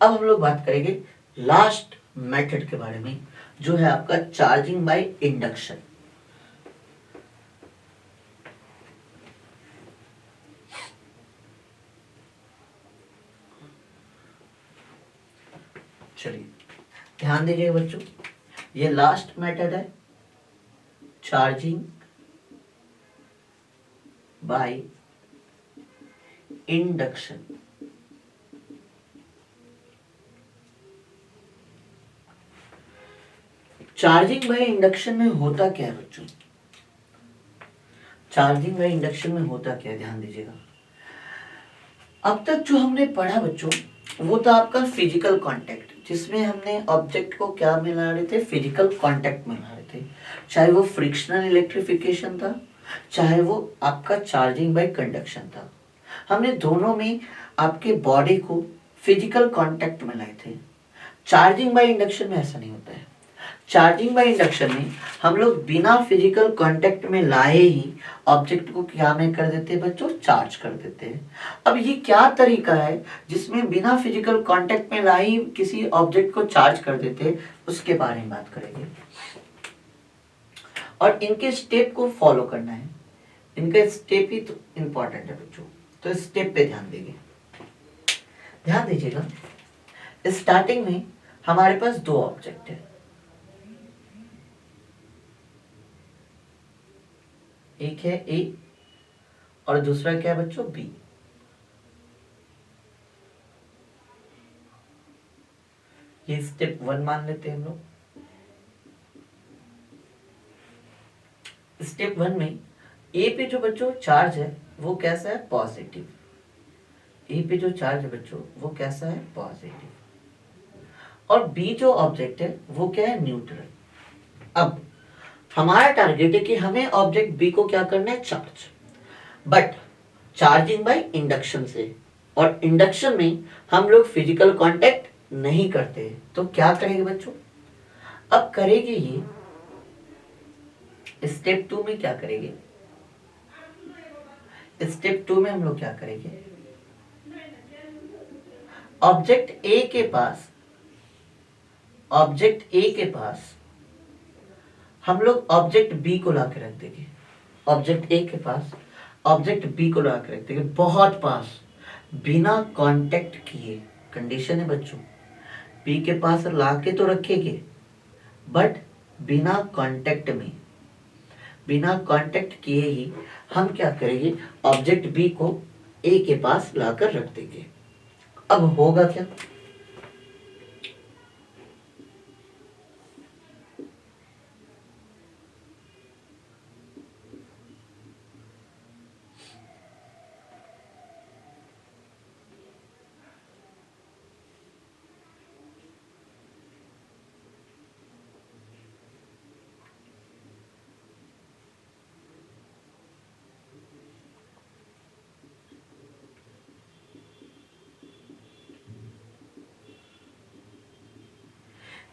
अब हम लोग बात करेंगे लास्ट मेथड के बारे में, जो है आपका चार्जिंग बाय इंडक्शन। चलिए ध्यान दीजिए बच्चों, ये लास्ट मेथड है charging by induction. Charging by induction में होता क्या है बच्चों, चार्जिंग बाय इंडक्शन में होता क्या है, ध्यान दीजिएगा। अब तक जो हमने पढ़ा बच्चों वो था आपका फिजिकल कांटेक्ट, जिसमें हमने ऑब्जेक्ट को क्या मिला रहे थे, फिजिकल कांटेक्ट मिला रहे थे। चाहे वो फ्रिक्शनल इलेक्ट्रिफिकेशन था, चाहे वो आपका चार्जिंग बाय कंडक्शन था, हमने दोनों में आपके बॉडी को फिजिकल कांटेक्ट में लाए थे। चार्जिंग बाय इंडक्शन में ऐसा नहीं होता है। चार्जिंग बाय इंडक्शन में हम लोग बिना फिजिकल कांटेक्ट में लाए ही ऑब्जेक्ट को क्या में कर देते हैं बच्चों, चार्ज कर देते हैं। अब ये क्या तरीका है जिसमें बिना फिजिकल कांटेक्ट में लाए ही किसी ऑब्जेक्ट को चार्ज कर देते हैं, उसके बारे में बात करेंगे। और इनके स्टेप को फॉलो करना है, इनका स्टेप ही तो इंपॉर्टेंट है बच्चों, तो स्टेप पे ध्यान देंगे। ध्यान दीजिएगा, स्टार्टिंग में हमारे पास 2 ऑब्जेक्ट है, एक है ए और दूसरा क्या है बच्चों, बी। ये स्टेप 1 मान लेते हैं हम लोग। स्टेप 1 में ए पे जो बच्चों चार्ज है वो कैसा है, पॉजिटिव। ए पे जो चार्ज है बच्चों वो कैसा है, पॉजिटिव। और बी जो ऑब्जेक्ट है वो क्या है, न्यूट्रल। अब हमारा टारगेट है कि हमें ऑब्जेक्ट बी को क्या करना है, charge, but charging by induction से। और इंडक्शन में हम लोग फिजिकल कांटेक्ट नहीं करते, तो क्या करेंगे बच्चों, अब करेंगे ये स्टेप 2 में क्या करेंगे, स्टेप 2 में हम लोग क्या करेंगे, ऑब्जेक्ट ए के पास, ऑब्जेक्ट ए के पास हम लोग ऑब्जेक्ट बी को लाके रख देंगे। ऑब्जेक्ट ए के पास ऑब्जेक्ट बी को लाके रख देंगे, बहुत पास, बिना कांटेक्ट किए। कंडीशन है बच्चों, बी के पास लाके तो रखेंगे बट बिना कांटेक्ट में, बिना कांटेक्ट किए ही हम क्या करेंगे, ऑब्जेक्ट बी को ए के पास लाकर रख देंगे। अब होगा क्या,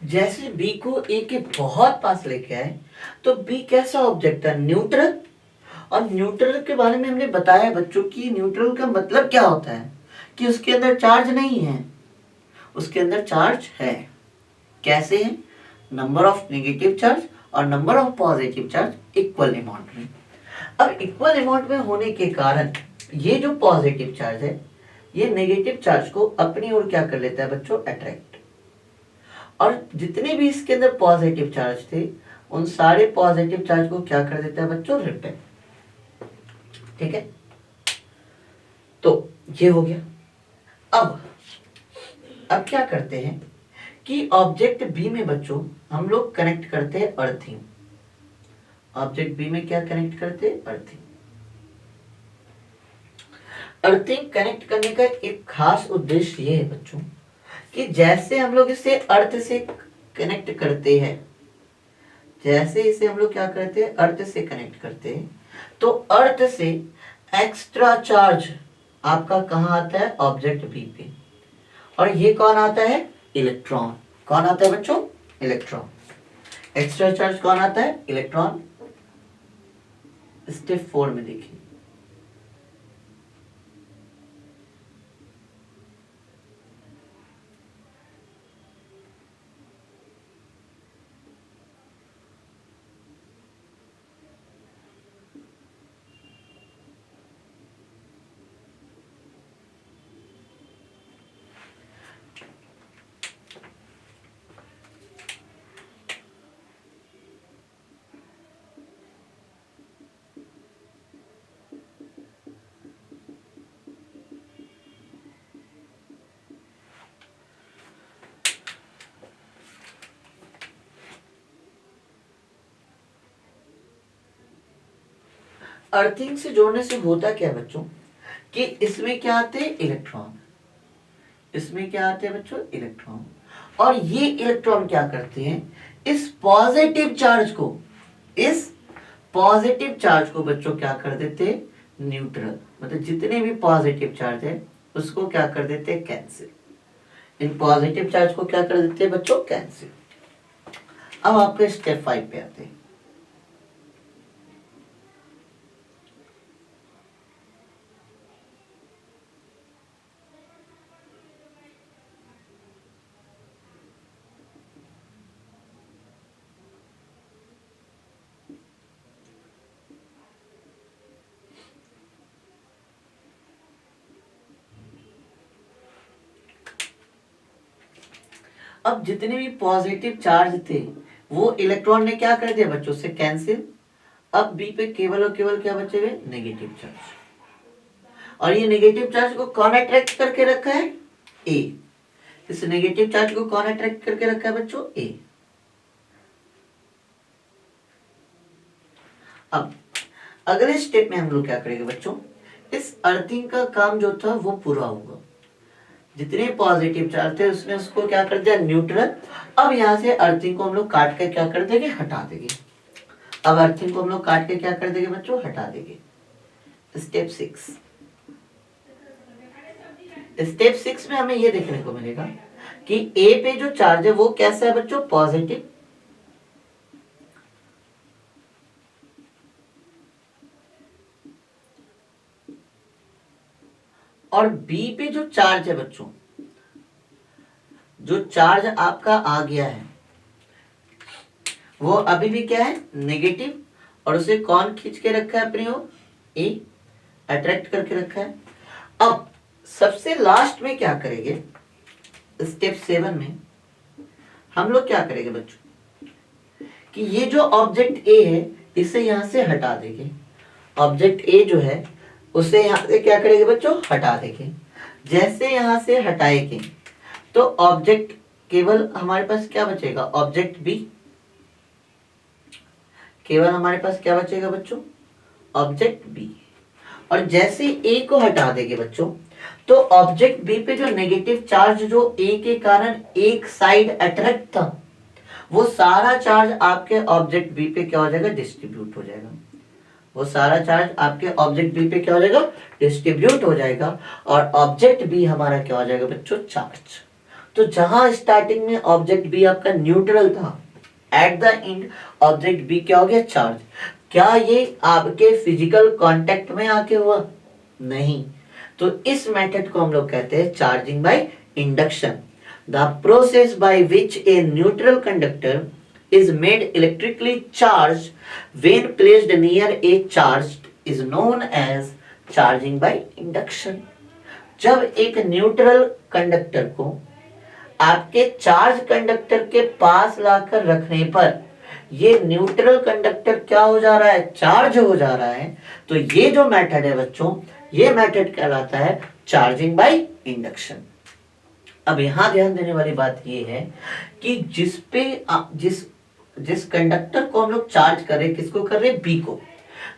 जैसे बी को ए के बहुत पास लेके आए तो बी कैसा ऑब्जेक्ट है, न्यूट्रल। और न्यूट्रल के बारे में हमने बताया बच्चों की न्यूट्रल का मतलब क्या होता है, कि उसके अंदर चार्ज नहीं है, उसके अंदर चार्ज है। कैसे है, नंबर ऑफ नेगेटिव चार्ज और number of positive charge equal amount में। अब इक्वल अमाउंट में होने के कारण ये जो पॉजिटिव चार्ज है ये नेगेटिव चार्ज को अपनी ओर क्या कर लेता है बच्चों, अट्रैक्ट। और जितने भी इसके अंदर पॉजिटिव चार्ज थे उन सारे पॉजिटिव चार्ज को क्या कर देता है बच्चों, रिपेल। ठीक है, तो ये हो गया। अब क्या करते हैं कि ऑब्जेक्ट बी में बच्चों हम लोग कनेक्ट करते हैं अर्थिंग। ऑब्जेक्ट बी में क्या कनेक्ट करते हैं, अर्थिंग। अर्थिंग कनेक्ट करने का एक खास उद्देश्य ये है बच्चों कि जैसे हम लोग इसे अर्थ से कनेक्ट करते हैं, जैसे इसे हम लोग क्या करते हैं, अर्थ से कनेक्ट करते हैं, तो अर्थ से एक्स्ट्रा चार्ज आपका कहाँ आता है, ऑब्जेक्ट बी पे। और ये कौन आता है, इलेक्ट्रॉन। कौन आता है बच्चों, इलेक्ट्रॉन। एक्स्ट्रा चार्ज कौन आता है, इलेक्ट्रॉन। स्टेप 4 में देखिए, अर्थिंग से जोड़ने से होता क्या है बच्चों कि इसमें क्या आते हैं, इलेक्ट्रॉन। इसमें क्या आते हैं बच्चों, इलेक्ट्रॉन। और ये इलेक्ट्रॉन क्या करते हैं, इस पॉजिटिव चार्ज को, इस पॉजिटिव चार्ज को बच्चों क्या कर देते हैं, न्यूट्रल। मतलब जितने भी पॉजिटिव चार्ज है उसको क्या कर देते हैं, कैंसिल। इन पॉजिटिव चार्ज को क्या कर देते हैं बच्चों, कैंसिल। अब आपके स्टेप 5 पे आते हैं। अब जितने भी पॉजिटिव चार्ज थे वो इलेक्ट्रॉन ने क्या कर दिया बच्चों से कैंसिल। अब बी पे केवल और केवल क्या बचे हुए, नेगेटिव चार्ज। और ये नेगेटिव चार्ज को कौन अट्रैक्ट करके रखा है, ए। इस नेगेटिव चार्ज को कौन अट्रैक्ट करके रखा है बच्चों, ए। अब अगले स्टेप में हम लोग क्या करेंगे बच्चों, इस अर्थिंग का काम जो था वो पूरा होगा। जितने पॉजिटिव चार्ज थे उसने उसको क्या कर दिया, न्यूट्रल। अब यहां से अर्थिंग को हम लोग काट के क्या कर देंगे, हटा देंगे। अब अर्थिंग को हम लोग काट के क्या कर देंगे बच्चों, हटा देंगे। स्टेप 6। स्टेप 6 में हमें ये देखने को मिलेगा कि ए पे जो चार्ज है वो कैसा है बच्चों, पॉजिटिव। और बी पे जो चार्ज है बच्चों, जो चार्ज आपका आ गया है वो अभी भी क्या है, नेगेटिव। और उसे कौन खींच के रखा है अपनी ओर, ए, अट्रैक्ट करके रखा है। अब सबसे लास्ट में क्या करेंगे, स्टेप 7 में हम लोग क्या करेंगे बच्चों कि ये जो ऑब्जेक्ट ए है इसे यहां से हटा देंगे। ऑब्जेक्ट ए जो है उसे यहां से क्या करेंगे बच्चों, हटा देंगे। जैसे यहां से हटाएंगे तो ऑब्जेक्ट केवल हमारे पास क्या बचेगा, ऑब्जेक्ट बी। केवल हमारे पास क्या बचेगा बच्चों, ऑब्जेक्ट बी। और जैसे ए को हटा देंगे बच्चों तो ऑब्जेक्ट बी पे जो नेगेटिव चार्ज जो ए के कारण एक साइड अट्रैक्ट था वो सारा चार्ज आपके ऑब्जेक्ट बी पे क्या हो जाएगा, डिस्ट्रीब्यूट हो जाएगा। वो सारा चार्ज आपके ऑब्जेक्ट बी पे क्या हो जाएगा, डिस्ट्रीब्यूट हो जाएगा। और ऑब्जेक्ट बी हमारा क्या हो जाएगा बच्चों, चार्ज। तो जहां स्टार्टिंग में ऑब्जेक्ट बी आपका न्यूट्रल था, at the end object B क्या हो गया, चार्ज। क्या ये आपके फिजिकल कांटेक्ट में आके हुआ, नहीं। तो इस मेथड को हम लोग कहते हैं charging by induction. The process by which a neutral conductor is made electrically charged when placed near a charge is known as charging by induction। जब एक न्यूट्रल कंडक्टर को आपके चार्ज कंडक्टर के पास लाकर रखने पर ये न्यूट्रल कंडक्टर क्या हो जा रहा है, चार्ज हो जा रहा है, तो ये जो मेथड है बच्चों, ये मेथड कहलाता है चार्जिंग बाय इंडक्शन। अब यहां ध्यान देने वाली बात ये है कि जिस कंडक्टर को हम लोग चार्ज कर रहे, किसको कर रहे, बी को,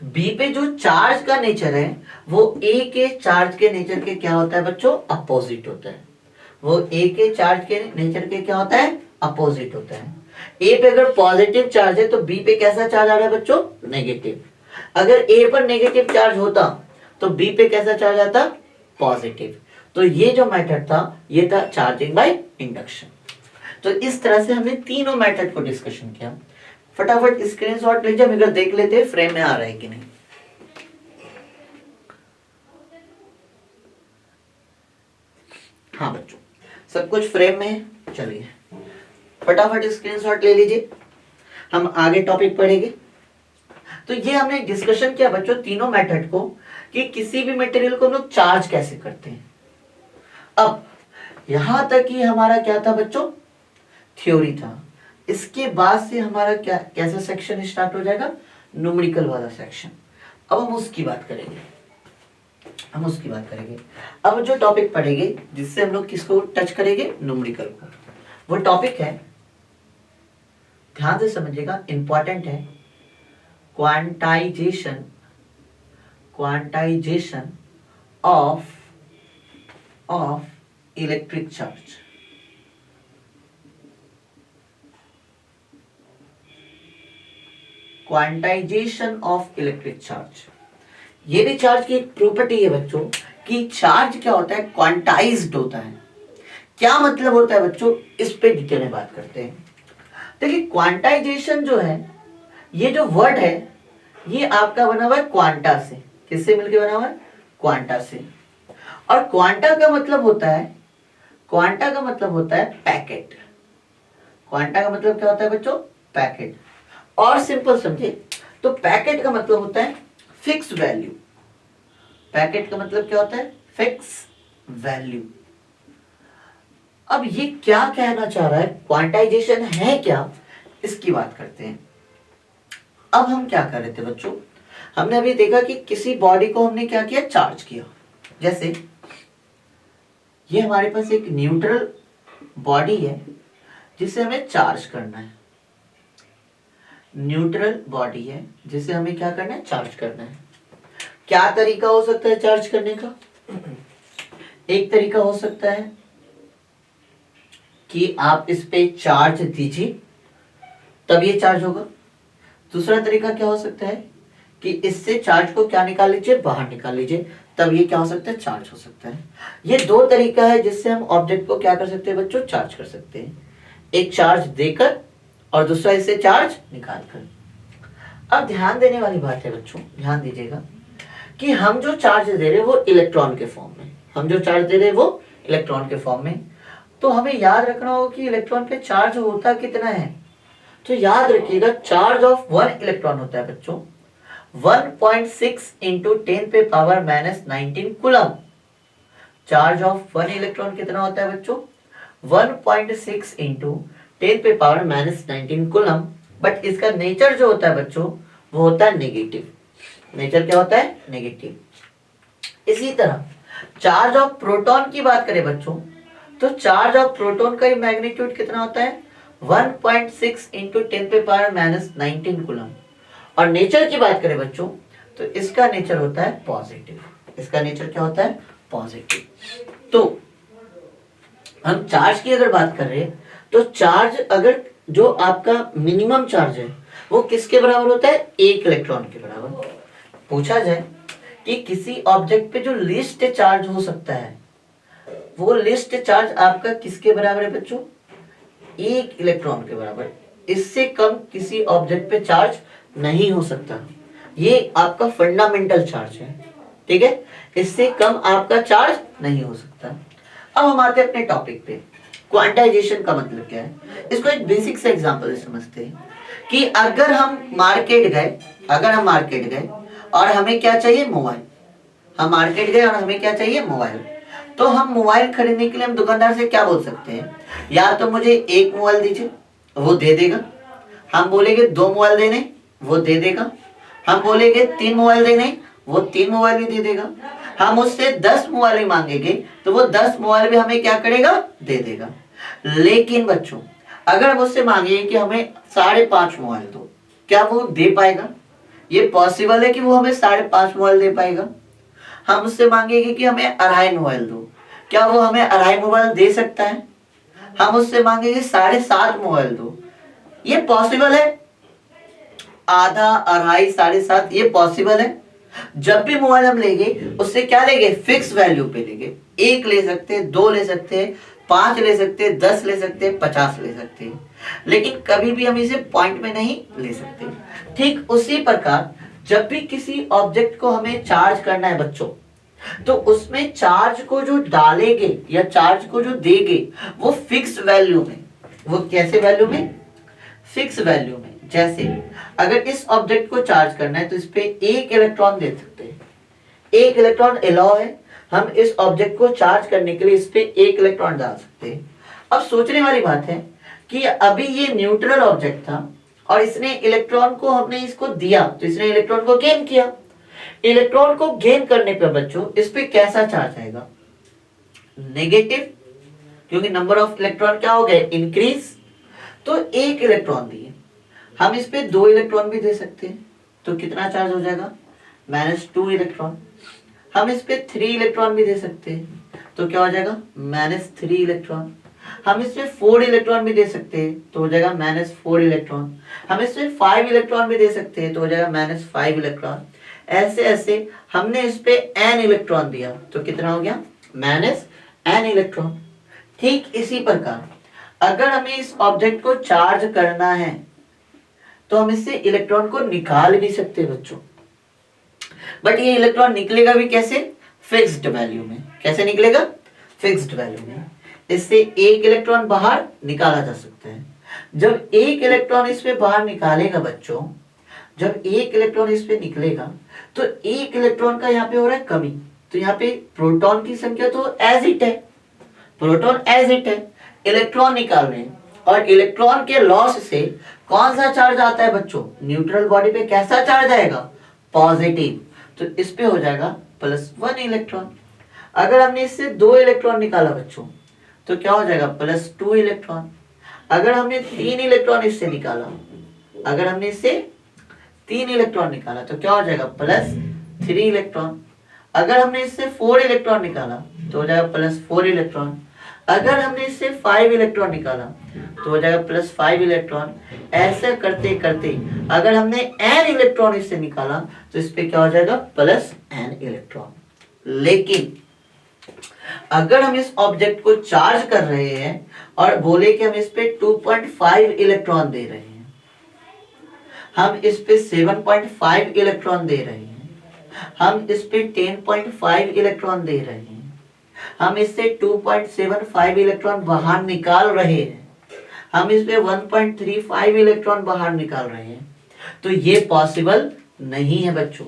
बी पे जो चार्ज का नेचर है वो ए के चार्ज के नेचर के क्या होता है बच्चों, अपोजिट होता है। वो ए के चार्ज के नेचर के क्या होता है, अपोजिट होता है। ए पे अगर पॉजिटिव चार्ज है तो बी पे कैसा चार्ज आ रहा है बच्चों, नेगेटिव। अगर ए पर नेगेटिव चार्ज होता तो बी पे कैसा चार्ज आता, पॉजिटिव। तो ये जो मेथड था ये था चार्जिंग बाय इंडक्शन। तो इस तरह से हमने तीनों मेथड को डिस्कशन किया। फटाफट स्क्रीनशॉट लीजिए, हम देख लेते हैं फ्रेम में आ रहा है कि नहीं। हाँ बच्चों, सब कुछ फ्रेम में है। चलिए फटाफट स्क्रीनशॉट ले लीजिए, हम आगे टॉपिक पढ़ेंगे। तो ये हमने डिस्कशन किया बच्चों तीनों मेथड को कि किसी भी मटेरियल को हम लोग चार्ज कैसे करते हैं। अब यहां तक ही हमारा क्या था बच्चों, थ्योरी था। इसके बाद से हमारा क्या कैसा सेक्शन स्टार्ट हो जाएगा, न्यूमेरिकल वाला सेक्शन। अब हम उसकी बात करेंगे, अब जो टॉपिक पढ़ेंगे जिससे हम लोग किसको टच करेंगे, न्यूमेरिकल को। वो टॉपिक है, ध्यान से समझिएगा, इंपॉर्टेंट है, quantization of electric charge. Quantization of electric charge, ये भी चार्ज की एक प्रॉपर्टी है बच्चों कि चार्ज क्या होता है, क्वांटाइज्ड होता है। क्या मतलब होता है बच्चों, इस पे डिटेल में बात करते हैं। देखिए क्वांटाइजेशन जो है, ये जो वर्ड है ये आपका बना हुआ है क्वांटा से। किससे मिलकर बना हुआ है, क्वांटा से। और क्वांटा का मतलब होता है पैकेट। क्वांटा का मतलब क्या होता है बच्चों, पैकेट। और सिंपल समझे तो पैकेट का मतलब होता है फिक्स वैल्यू। पैकेट का मतलब क्या होता है, फिक्स वैल्यू। अब ये क्या कहना चाह रहा है, क्वांटाइजेशन है क्या, इसकी बात करते हैं। अब हम क्या कर रहे थे बच्चों, हमने अभी देखा कि किसी बॉडी को हमने क्या किया, चार्ज किया। जैसे ये हमारे पास एक न्यूट्रल बॉडी है जिसे हमें चार्ज करना है। न्यूट्रल बॉडी है जिसे हमें क्या करना है, चार्ज करना है। क्या तरीका हो सकता है चार्ज करने का, एक तरीका हो सकता है कि आप इस पे चार्ज दीजिए तब ये चार्ज होगा। दूसरा तरीका क्या हो सकता है कि इससे चार्ज को क्या निकाल लीजिए, बाहर निकाल लीजिए, तब ये क्या हो सकता है, चार्ज हो सकता है। ये दो तरीका है जिससे हम ऑब्जेक्ट को क्या कर सकते हैं बच्चों, चार्ज कर सकते हैं। एक चार्ज देकर और दूसरा इससे चार्ज निकाल कर। अब ध्यान देने वाली बात है बच्चों, ध्यान दीजिएगा कि हम जो चार्ज दे रहे हैं वो इलेक्ट्रॉन के फॉर्म में, तो हमें याद रखना होगा कि इलेक्ट्रॉन पे चार्ज होता कितना है। तो याद रखिएगा चार्ज ऑफ 1 इलेक्ट्रॉन होता है बच्चों 1.6 into 10⁻⁻19 coulomb. Charge of 1 electron कितना होता है बच्चों, 1.6 इंटू 10⁻⁻19 कूलम। बट इसका नेचर जो होता है बच्चों वो होता है नेगेटिव। नेचर क्या होता है, नेगेटिव। इसी तरह चार्ज ऑफ प्रोटॉन की बात करें बच्चों तो चार्ज ऑफ प्रोटॉन का मैग्नीट्यूड कितना होता है, 1.6 इंटू 10⁻⁻19 कूलम। और नेचर की बात करें बच्चों तो इसका नेचर होता है पॉजिटिव। इसका नेचर क्या होता है, पॉजिटिव। तो हम चार्ज की अगर बात कर रहे हैं तो चार्ज अगर जो आपका मिनिमम चार्ज है वो किसके बराबर होता है, 1 इलेक्ट्रॉन के बराबर। पूछा जाए कि किसी ऑब्जेक्ट पे जो लिस्ट चार्ज हो सकता है वो लिस्ट चार्ज आपका किसके बराबर है बच्चों, 1 इलेक्ट्रॉन के बराबर। इससे कम किसी ऑब्जेक्ट पे चार्ज नहीं हो सकता। ये आपका फंडामेंटल चार्ज है, ठीक है, इससे कम आपका चार्ज नहीं हो सकता। अब हम आते हैं अपने टॉपिक पे। क्वांटाइजेशन का मतलब क्या है, इसको एक बेसिक से एग्जांपल से समझते हैं कि अगर हम मार्केट गए और हमें क्या चाहिए, मोबाइल। हम मार्केट गए और हमें क्या चाहिए, मोबाइल। तो हम मोबाइल खरीदने के लिए हम दुकानदार से क्या बोल सकते हैं, या तो मुझे एक मोबाइल दीजिए, वो दे देगा। हम बोलेंगे 2 मोबाइल देने, वो दे देगा। हम बोलेंगे 3 मोबाइल देने, वो 3 मोबाइल भी दे देगा। हम उससे 10 मोबाइल भी मांगेंगे तो वो 10 मोबाइल भी हमें क्या करेगा, दे देगा। लेकिन बच्चों अगर हम उससे मांगेंगे कि हमें 5.5 मोबाइल दो, क्या वो दे पाएगा? ये पॉसिबल है कि वो हमें 5.5 मोबाइल दे पाएगा? हम उससे मांगेंगे कि हमें 2.5 मोबाइल दो, क्या वो हमें 2.5 मोबाइल दे सकता है? हम उससे मांगेंगे 7.5 मोबाइल दो, ये पॉसिबल है? आधा, 2.5, 7.5 ये पॉसिबल है? जब भी मोबाइल हम लेंगे उससे क्या लेंगे, फिक्स वैल्यू पे लेंगे। 1 ले सकते हैं, 2 ले सकते हैं, 5 ले सकते हैं, 10 ले सकते हैं, 50 ले सकते हैं, लेकिन कभी भी हम इसे पॉइंट में नहीं ले सकते। ठीक उसी प्रकार जब भी किसी ऑब्जेक्ट को हमें चार्ज करना है बच्चों, तो उसमें चार्ज को जो डालेंगे या चार्ज को जो देंगे वो फिक्स वैल्यू में, वो कैसे वैल्यू में, फिक्स वैल्यू में। जैसे अगर इस ऑब्जेक्ट को चार्ज करना है तो इस पे 1 इलेक्ट्रॉन दे सकते हैं, 1 इलेक्ट्रॉन अलाउ है, हम इस ऑब्जेक्ट को चार्ज करने के लिए इस पे 1 इलेक्ट्रॉन डाल सकते हैं। अब सोचने वाली बात है कि अभी ये न्यूट्रल ऑब्जेक्ट था और इसने इलेक्ट्रॉन को, हमने इसको दिया तो इसने इलेक्ट्रॉन को गेन किया। इलेक्ट्रॉन को गेन करने पे बच्चों इस पे कैसा चार्ज आएगा, नेगेटिव, क्योंकि नंबर ऑफ इलेक्ट्रॉन क्या हो गए, इंक्रीज। तो 1 इलेक्ट्रॉन दिए, हम इस पे 2 इलेक्ट्रॉन भी दे सकते हैं, तो कितना चार्ज हो जाएगा, -2 इलेक्ट्रॉन। हम इस पे 3 इलेक्ट्रॉन भी दे सकते हैं, तो क्या हो जाएगा, -3 इलेक्ट्रॉन। हम इसमें 4 इलेक्ट्रॉन भी दे सकते हैं तो हो जाएगा -4 इलेक्ट्रॉन। हम इसमें 5 इलेक्ट्रॉन भी दे सकते हैं तो हो जाएगा -5 इलेक्ट्रॉन। ऐसे ऐसे हमने इस पे n इलेक्ट्रॉन दिया तो कितना हो गया, -n इलेक्ट्रॉन। ठीक इसी प्रकार अगर हमें इस ऑब्जेक्ट को चार्ज करना है तो हम इससे इलेक्ट्रॉन को निकाल भी सकते हैं बच्चों, बट ये इलेक्ट्रॉन निकलेगा भी कैसे, फिक्स्ड वैल्यू में। कैसे निकलेगा, फिक्स्ड वैल्यू में। इससे 1 इलेक्ट्रॉन बाहर निकाला जा सकता है। जब 1 इलेक्ट्रॉन इसमें बाहर निकालेगा बच्चों, जब 1 इलेक्ट्रॉन इस पे निकलेगा तो 1 इलेक्ट्रॉन का यहाँ पे हो रहा है कमी, तो यहाँ पे प्रोटॉन की संख्या तो एज इट है, प्रोटॉन एज इट है, इलेक्ट्रॉन निकाल रहे हैं। और इलेक्ट्रॉन के लॉस से कौन सा चार्ज आता है बच्चों, न्यूट्रल बॉडी पे कैसा चार्ज आएगा, पॉजिटिव। तो इस पे हो जाएगा +1 इलेक्ट्रॉन। अगर हमने इससे 2 इलेक्ट्रॉन निकाला बच्चों तो क्या हो जाएगा, +2 इलेक्ट्रॉन। अगर हमने 3 इलेक्ट्रॉन इससे निकाला, अगर हमने इससे 3 इलेक्ट्रॉन निकाला तो क्या हो जाएगा, +3 इलेक्ट्रॉन। अगर हमने इससे 4 इलेक्ट्रॉन निकाला तो हो जाएगा +4 इलेक्ट्रॉन। अगर हमने इससे 5 इलेक्ट्रॉन निकाला तो हो जाएगा +5 इलेक्ट्रॉन। ऐसे करते करते अगर हमने n इलेक्ट्रॉन इससे निकाला तो इस पे क्या हो जाएगा, +n इलेक्ट्रॉन। लेकिन अगर हम इस ऑब्जेक्ट को चार्ज कर रहे हैं और बोले कि हम इस पे 2.5 इलेक्ट्रॉन दे रहे हैं, हम इस पे 7.5 इलेक्ट्रॉन दे रहे हैं, हम इस पे 10.5 इलेक्ट्रॉन दे रहे हैं, हम इससे 2.75 इलेक्ट्रॉन बाहर निकाल रहे हैं, हम इसमें 1.35 इलेक्ट्रॉन बाहर निकाल रहे हैं, तो ये पॉसिबल नहीं है बच्चों।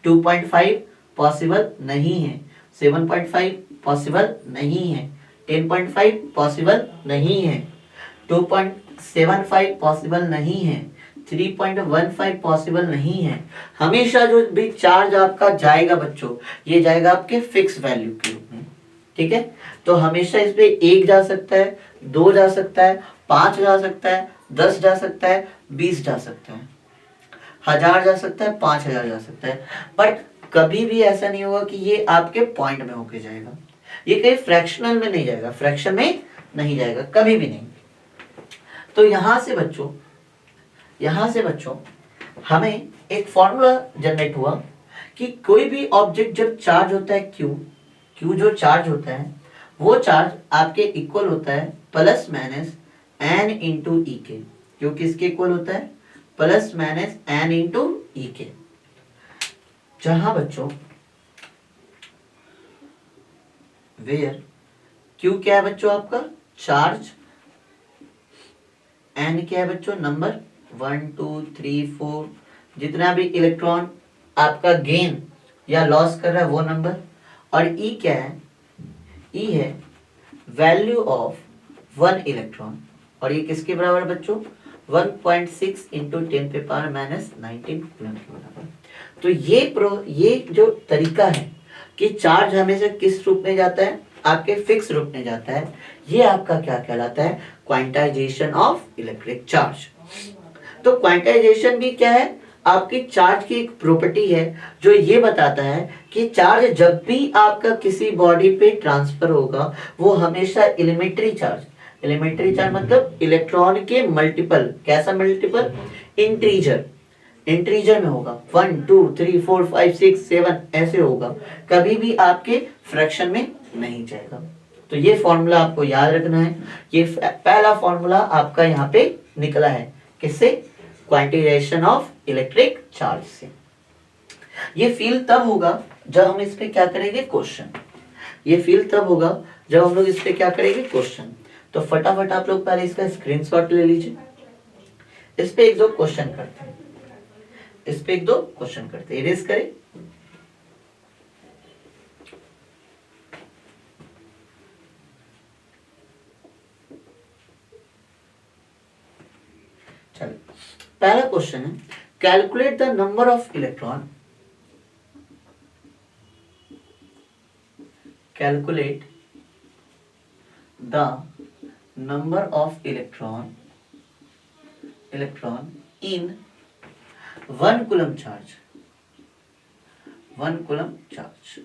2.5 पॉसिबल नहीं है, 7.5 पॉसिबल नहीं है, 10.5 पॉसिबल नहीं है, 2.75 पॉसिबल नहीं है, 3.15 पॉसिबल नहीं है। हमेशा जो भी चार्ज आपका जाएगा बच्चों, ये जाएगा आपके फिक्स वैल्यू के रूप में, ठीक है। तो हमेशा इस पे 1 जा सकता है, 2 जा सकता है, 5 जा सकता है, 10 जा सकता है, 20 जा सकता है, 1000 जा सकता है, 5000 जा सकता है, बट कभी भी ऐसा नहीं होगा कि ये आपके पॉइंट में होके जाएगा। ये कहीं फ्रैक्शनल में नहीं जाएगा, फ्रैक्शन में नहीं जाएगा, कभी भी नहीं। तो यहां से बच्चों हमें एक फॉर्मूला जनरेट हुआ कि कोई भी ऑब्जेक्ट जब चार्ज होता है क्यू जो चार्ज होता है वो चार्ज आपके इक्वल होता है ±n इंटू ई के। क्यू किसके इक्वल होता है, ±n इंटू ई के। जहां बच्चों वेयर क्यू क्या है बच्चों, आपका चार्ज, एन क्या है बच्चों, नंबर, 1 2 3 4, जितना भी इलेक्ट्रॉन आपका गेन या लॉस कर रहा है वो नंबर, और ई क्या है, ई है वैल्यू ऑफ 1 इलेक्ट्रॉन, और ये किसके बराबर है बच्चों, 1.6 इंटू 10⁻⁻19 कूलम के बराबर। तो ये जो तरीका है कि चार्ज हमेशा किस रूप में जाता है, आपके फिक्स रूप में जाता है, ये आपका क्या कहलाता है, क्वांटाइजेशन ऑफ इलेक्ट्रिक चार्ज। तो क्वांटाइजेशन भी क्या है, आपकी चार्ज की एक प्रॉपर्टी है जो ये बताता है कि चार्ज जब भी आपका किसी बॉडी पे ट्रांसफर होगा वो हमेशा एलिमेंट्री चार्ज मतलब इलेक्ट्रॉन के मल्टीपल, कैसा मल्टीपल, इंटीजर में होगा, 1 2 3 4 5 6 7 ऐसे होगा, कभी भी आपके फ्रैक्शन में नहीं जाएगा। तो ये फॉर्मूला आपको याद रखना है, ये पहला फॉर्मूला आपका यहाँ पे निकला है, किससे, क्वांटाइजेशन ऑफ इलेक्ट्रिक चार्ज से। ये फील तब होगा जब हम इस पे क्या करेंगे, क्वेश्चन, ये फील तब होगा जब हम लोग इस पे क्या करेंगे, क्वेश्चन। तो फटाफट आप लोग पहले इसका स्क्रीनशॉट ले लीजिए, इस पे एक दो क्वेश्चन करते हैं, इस पे एक दो क्वेश्चन करते हैं, इरेज करें। चलो पहला क्वेश्चन है, calculate the number of electron, calculate the number of electron in 1 coulomb charge, 1 coulomb charge,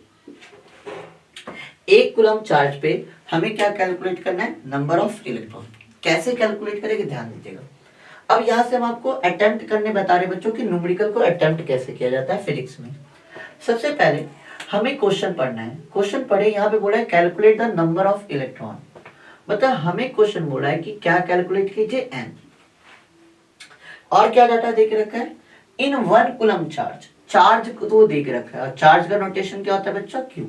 1 coulomb charge पे हमें क्या कैलकुलेट करना है, नंबर ऑफ इलेक्ट्रॉन। कैसे कैलकुलेट करेंगे, ध्यान दीजिएगा। अब यहां से हम आपको अटेम्प्ट करने बता रहे बच्चों कि न्यूमेरिकल को अटेम्प्ट कैसे किया जाता है फिजिक्स में। सबसे पहले हमें क्वेश्चन पढ़ना है, क्वेश्चन पढ़े, यहाँ पे बोला है calculate the number of electron, मतलब हमें क्वेश्चन बोला है कि क्या कैलकुलेट कीजिए, एन, और क्या डाटा दे के रखा है, इन 1 कूलम चार्ज को तो दे के रखा है, और चार्ज का नोटेशन क्या होता है बच्चा, क्यू।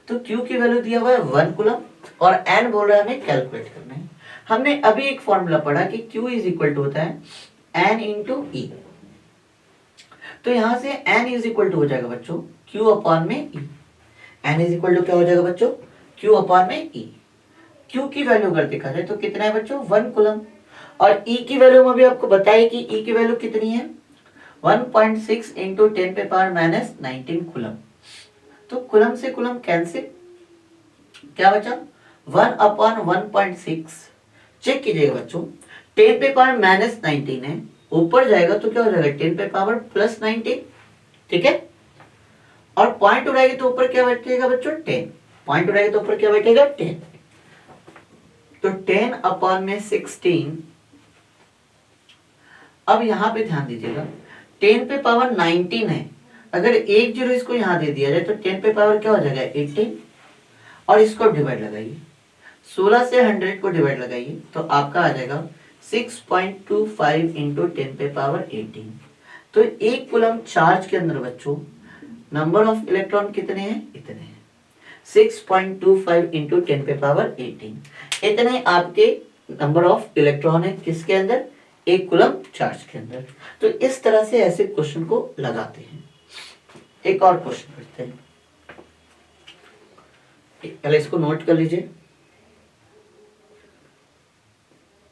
तो क्यू की वैल्यू दिया हुआ है 1 कूलम, और एन बोल रहा है हमें कैलकुलेट करना है। हमने अभी एक फॉर्मूला पढ़ा कि Q इज इक्वल टू होता है N इंटू ई, तो यहां से N इज इक्वल टू हो जाएगा बच्चों Q अपॉन में E, N is equal to क्या हो जाएगा बच्चों, Q अपॉन में E। Q की वैल्यू अगर देखा जाए तो कितना है बच्चों, 1 कूलम, और E की वैल्यू में भी आपको बताया कि E की वैल्यू कितनी है, 1.6 इंटू 10⁻⁻19 कूलम। तो कूलम से कूलम कैंसिल, क्या बचा, 1 अपॉन 1.6, चेक कीजिएगा बच्चों, 10⁻⁻19 है, ऊपर जाएगा तो क्या हो जाएगा, 10⁻+19, ठीक है, और पॉइंट उड़ाएगी तो ऊपर क्या बैठेगा बच्चों, 10, पॉइंट उड़ाएगी तो ऊपर क्या बैठेगा, 10, तो 10 अपॉन में 16। अब यहां पे ध्यान दीजिएगा, 10⁻19 है, अगर एक जीरो इसको यहां दे दिया जाए तो 10 पे पावर क्या हो जाएगा, 18, और इसको डिवाइड लगाइए, 16 से 100 को डिवाइड लगाइए तो आपका आ जाएगा 6.25 इंटू 10⁻18। तो 1 कूलम चार्ज के अंदर बच्चों नंबर ऑफ इलेक्ट्रॉन कितने हैं, इतने हैं, 6.25 इंटू 10⁻18, इतने आपके नंबर ऑफ इलेक्ट्रॉन है किसके अंदर, 1 कूलम चार्ज के अंदर। तो इस तरह से ऐसे क्वेश्चन को लगाते हैं। एक और क्वेश्चन करते हैं, पहले इसको नोट कर लीजिए,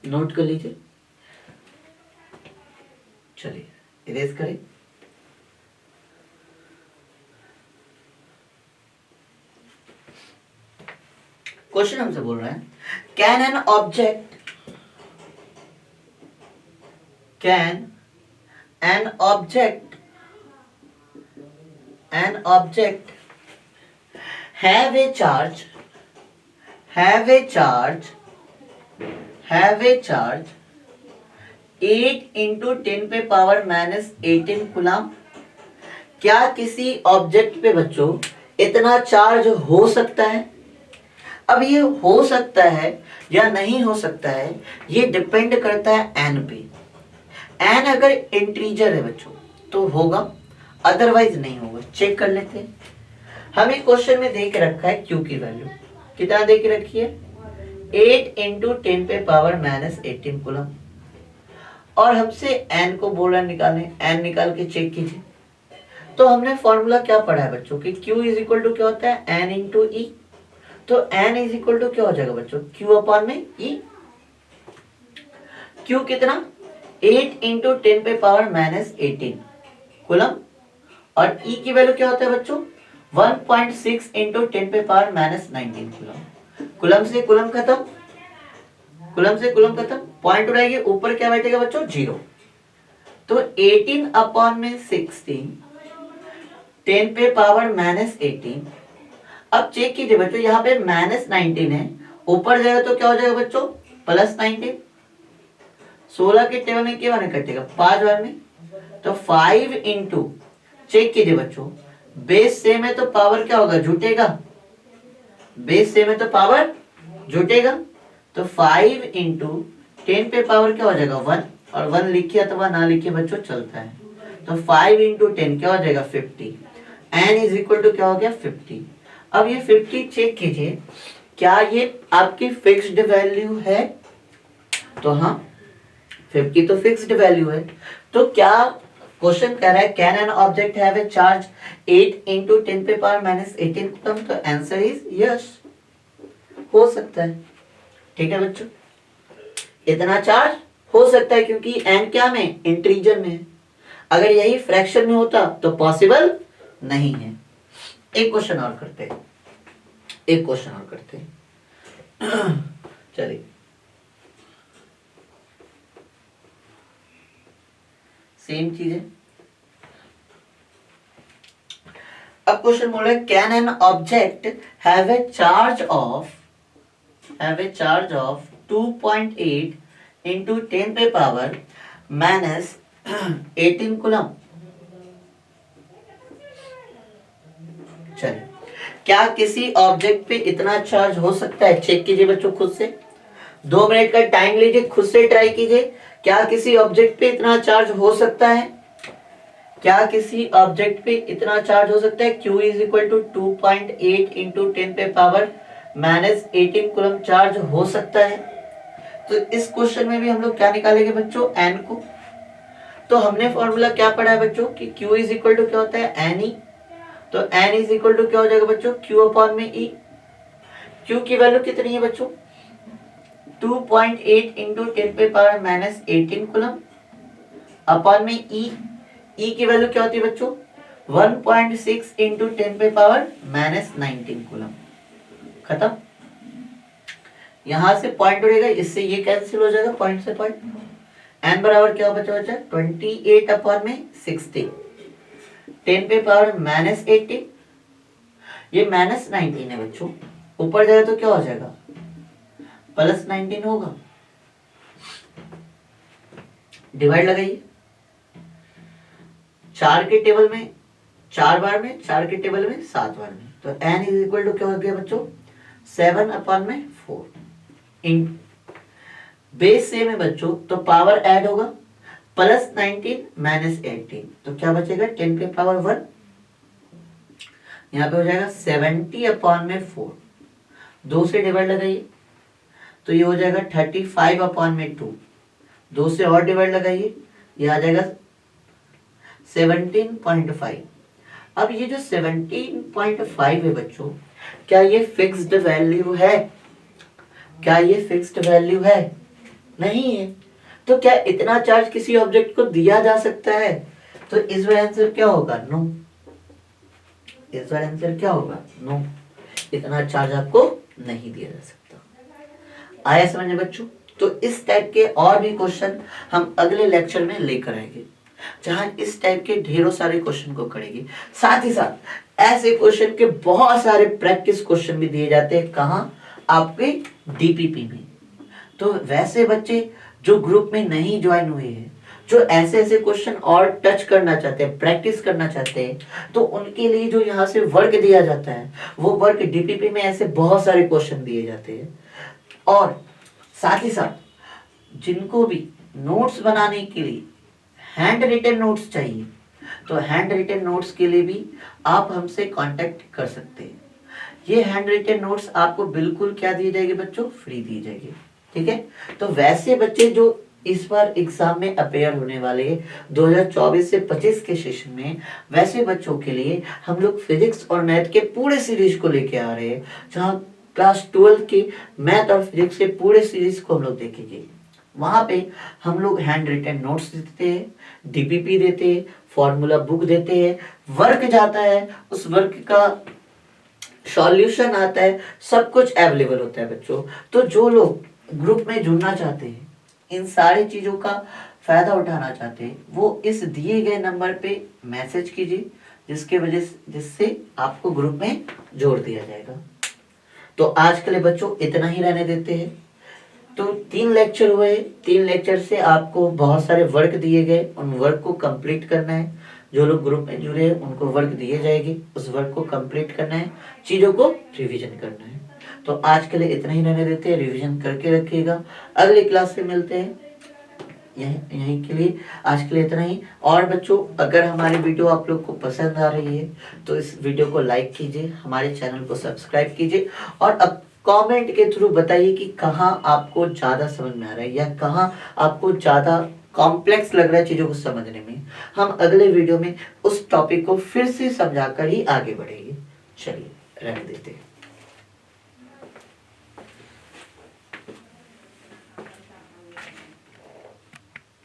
नोट कर लीजिए, चलिए इरेज करें। क्वेश्चन हमसे बोल रहा है, can an object have a charge 8 into 10⁻⁻18 coulomb. क्या किसी ऑब्जेक्ट पे बच्चों इतना चार्ज हो सकता है? अब ये हो सकता है या नहीं हो सकता है, ये डिपेंड करता है एन पे। एन अगर इंटीजर है बच्चों तो होगा, अदरवाइज नहीं होगा। चेक कर लेते हैं। हमें क्वेश्चन में दे के रखा है क्यू की वैल्यू, कितना दे के रखी है, 8 इंटू 10 पे पावर माइनस 18 कूलम। और हमसे n को बोल रहा है निकालने, n निकाल के चेक कीजिए। तो हमने फॉर्मूला क्या पढ़ा है बच्चों कि Q इज इक्वल टू क्या होता है, n इंटू ई। तो n इज इक्वल टू क्या हो जाएगा बच्चों, Q अपॉन में E। Q कितना, 8 इंटू 10 पे पावर माइनस 18 कूलम। और E की वैल्यू क्या होता है बच्चों, 1.6 इंटू 10 पे पावर माइनस 19 कूलम। कूलम से कूलम खत्म, कूलम से कूलम खत्म, पॉइंट उड़ाएंगे, ऊपर क्या बैठेगा बच्चों, 0। तो 18 अपॉन में 16, 10 पे पावर माइनस 18। अब चेक कीजिए बच्चों, यहाँ पे माइनस 19 है, ऊपर जाएगा तो क्या हो जाएगा बच्चों, प्लस 19। 16 के टेबल में क्या बार कटेगा, 5 बार में। तो 5 इंटू, चेक कीजिए बच्चों, बेस सेम है तो पावर क्या होगा, जुटेगा। बेस सेम है तो पावर जुटेगा। तो 5 इंटू 10 पे पावर क्या हो जाएगा, 1। और 1 लिखिए अथवा ना लिखिए बच्चों चलता है। तो 5 इंटू 10 क्या हो जाएगा, 50। n इज इक्वल टू क्या हो गया, 50। अब ये 50 चेक कीजिए, क्या ये आपकी फिक्स्ड वैल्यू है। तो हाँ, 50 तो फिक्स्ड वैल्यू है। तो क्या क्वेश्चन कह रहा है, can an object have a charge 8 into 10 पे पावर माइनस 18 कूलम। तो आंसर इज यस, हो सकता है। ठीक है बच्चों, इतना चार्ज हो सकता है क्योंकि n क्या में, इंटीजर में है। अगर यही फ्रैक्शन में होता तो पॉसिबल नहीं है। एक क्वेश्चन और करते हैं, एक क्वेश्चन और करते हैं। चलिए, सेम चीज है। अब क्वेश्चन बोल रहा है, can an object have a charge of 2.8 into 10 पे पावर माइनस 18 कूलम। चलिए, क्या किसी ऑब्जेक्ट पे इतना चार्ज हो सकता है, चेक कीजिए बच्चों खुद से। 2 मिनट का टाइम लीजिए, खुद से ट्राई कीजिए, क्या किसी ऑब्जेक्ट पे इतना चार्ज हो सकता है। क्या किसी ऑब्जेक्ट पे इतना चार्ज हो सकता है। Q is equal to 2.8 into 10 पे पावर माइनस 18 कूलम चार्ज हो सकता है। तो इस क्वेश्चन में भी हम लोग क्या निकालेंगे बच्चों, n को। तो हमने फॉर्मूला क्या पढ़ा है बच्चों कि Q इज इक्वल टू क्या होता है, NE। तो n इज इक्वल टू क्या हो जाएगा बच्चों, Q अपॉन में E। Q की वैल्यू कितनी है बच्चों, 2.8 इंटू 10 पे पावर माइनस 18 कूलम अपॉन में E। E की वैल्यू क्या होती है बच्चों, 1.6 इंटू 10 पे पावर माइनस 19 कूलम। खत्म। यहां से पॉइंट उड़ेगा, इससे ये कैंसिल हो जाएगा, पॉइंट से पॉइंट। n बराबर क्या बचा बचा 28 अपॉन में 60, 10 पे पावर माइनस 18। ये माइनस 19 है बच्चों, ऊपर जाएगा तो क्या हो जाएगा, प्लस 19 होगा। डिवाइड लगाइए, 4 के टेबल में 4 बार में, 4 के टेबल में 7 बार में। तो n इज इक्वल टू क्या हो गया बच्चों, 7 अपॉन में 4। इन बेस सेम है बच्चों, तो पावर ऐड होगा, प्लस 19 माइनस 18। तो क्या बचेगा, 10 पे पावर 1। यहाँ पे हो जाएगा 70 अपॉन में 4। 2 से डिवाइड लगाइए तो ये हो जाएगा 35 अपॉन में 2। 2 से और डिवाइड लगाइए, ये आ जाएगा 17.5। अब ये जो 17.5 है बच्चों, क्या ये फिक्स्ड वैल्यू है, क्या ये फिक्स्ड वैल्यू है, नहीं है। तो क्या इतना चार्ज किसी ऑब्जेक्ट को दिया जा सकता है। तो इस बार आंसर क्या होगा, नो। इस बार आंसर क्या होगा, नो। इतना चार्ज आपको नहीं दिया जा सकता। आया समझ में बच्चों। तो इस टाइप के और भी क्वेश्चन हम अगले लेक्चर में लेकर आएंगे, जहां इस टाइप के ढेरों सारे क्वेश्चन को करेंगे। साथ ही साथ ऐसे क्वेश्चन के बहुत सारे प्रैक्टिस क्वेश्चन भी दिए जाते हैं, कहां, आपके डीपीपी में। तो वैसे बच्चे जो ग्रुप में नहीं ज्वाइन हुए हैं, जो ऐसे ऐसे क्वेश्चन और टच करना चाहते हैं, प्रैक्टिस करना चाहते हैं, तो उनके लिए जो यहाँ से वर्क दिया जाता है, वो वर्क डीपीपी में ऐसे बहुत सारे क्वेश्चन दिए जाते हैं। और साथ ही साथ जिनको भी नोट्स बनाने के लिए हैंड रिटन नोट्स चाहिए, तो हैंड रिटन नोट्स के लिए भी आप हमसे कांटेक्ट कर सकते हैं। ये हैंड रिटन नोट्स आपको बिल्कुल क्या दी जाएगी बच्चों, फ्री दी जाएगी। ठीक है, तो वैसे बच्चे जो इस बार एग्जाम में अपेयर होने वाले 2024 से 25 के सेशन में, वैसे बच्चों के लिए हम लोग फिजिक्स और मैथ के पूरे सीरीज को लेके आ रहे हैं, जहाँ क्लास 12 की मैथ और फिजिक्स के पूरे सीरीज को हम लोग देखेंगे। वहां पे हम लोग हैंड रिटन नोट्स देते हैं, डीपीपी देते हैं, फॉर्मूला बुक देते हैं, वर्क जाता है, उस वर्क का सॉल्यूशन आता है, सब कुछ अवेलेबल होता है बच्चों। तो जो लोग ग्रुप में जुड़ना चाहते हैं, इन सारी चीजों का फायदा उठाना चाहते हैं, वो इस दिए गए नंबर पे मैसेज कीजिए, जिससे आपको ग्रुप में जोड़ दिया जाएगा। तो आज के लिए बच्चों इतना ही रहने देते हैं। तो 3 लेक्चर हुए, 3 लेक्चर से आपको बहुत सारे वर्क दिए गए, उन वर्क को कंप्लीट करना है। जो लोग ग्रुप में जुड़े हैं उनको वर्क दिए जाएंगे, उस वर्क को कंप्लीट करना है, चीजों को रिवीजन करना है। तो आज के लिए इतना ही रहने देते हैं, रिवीजन करके रखिएगा। अगली क्लास से मिलते हैं। यहीं के लिए आज के लिए इतना ही। और बच्चों, अगर हमारी वीडियो आप लोग को पसंद आ रही है तो इस वीडियो को लाइक कीजिए, हमारे चैनल को सब्सक्राइब कीजिए, और अब कमेंट के थ्रू बताइए कि कहाँ आपको ज्यादा समझ में आ रहा है या कहाँ आपको ज्यादा कॉम्प्लेक्स लग रहा है चीजों को समझने में। हम अगले वीडियो में उस टॉपिक को फिर से समझाकर ही आगे बढ़ेंगे। चलिए रहने देते हैं।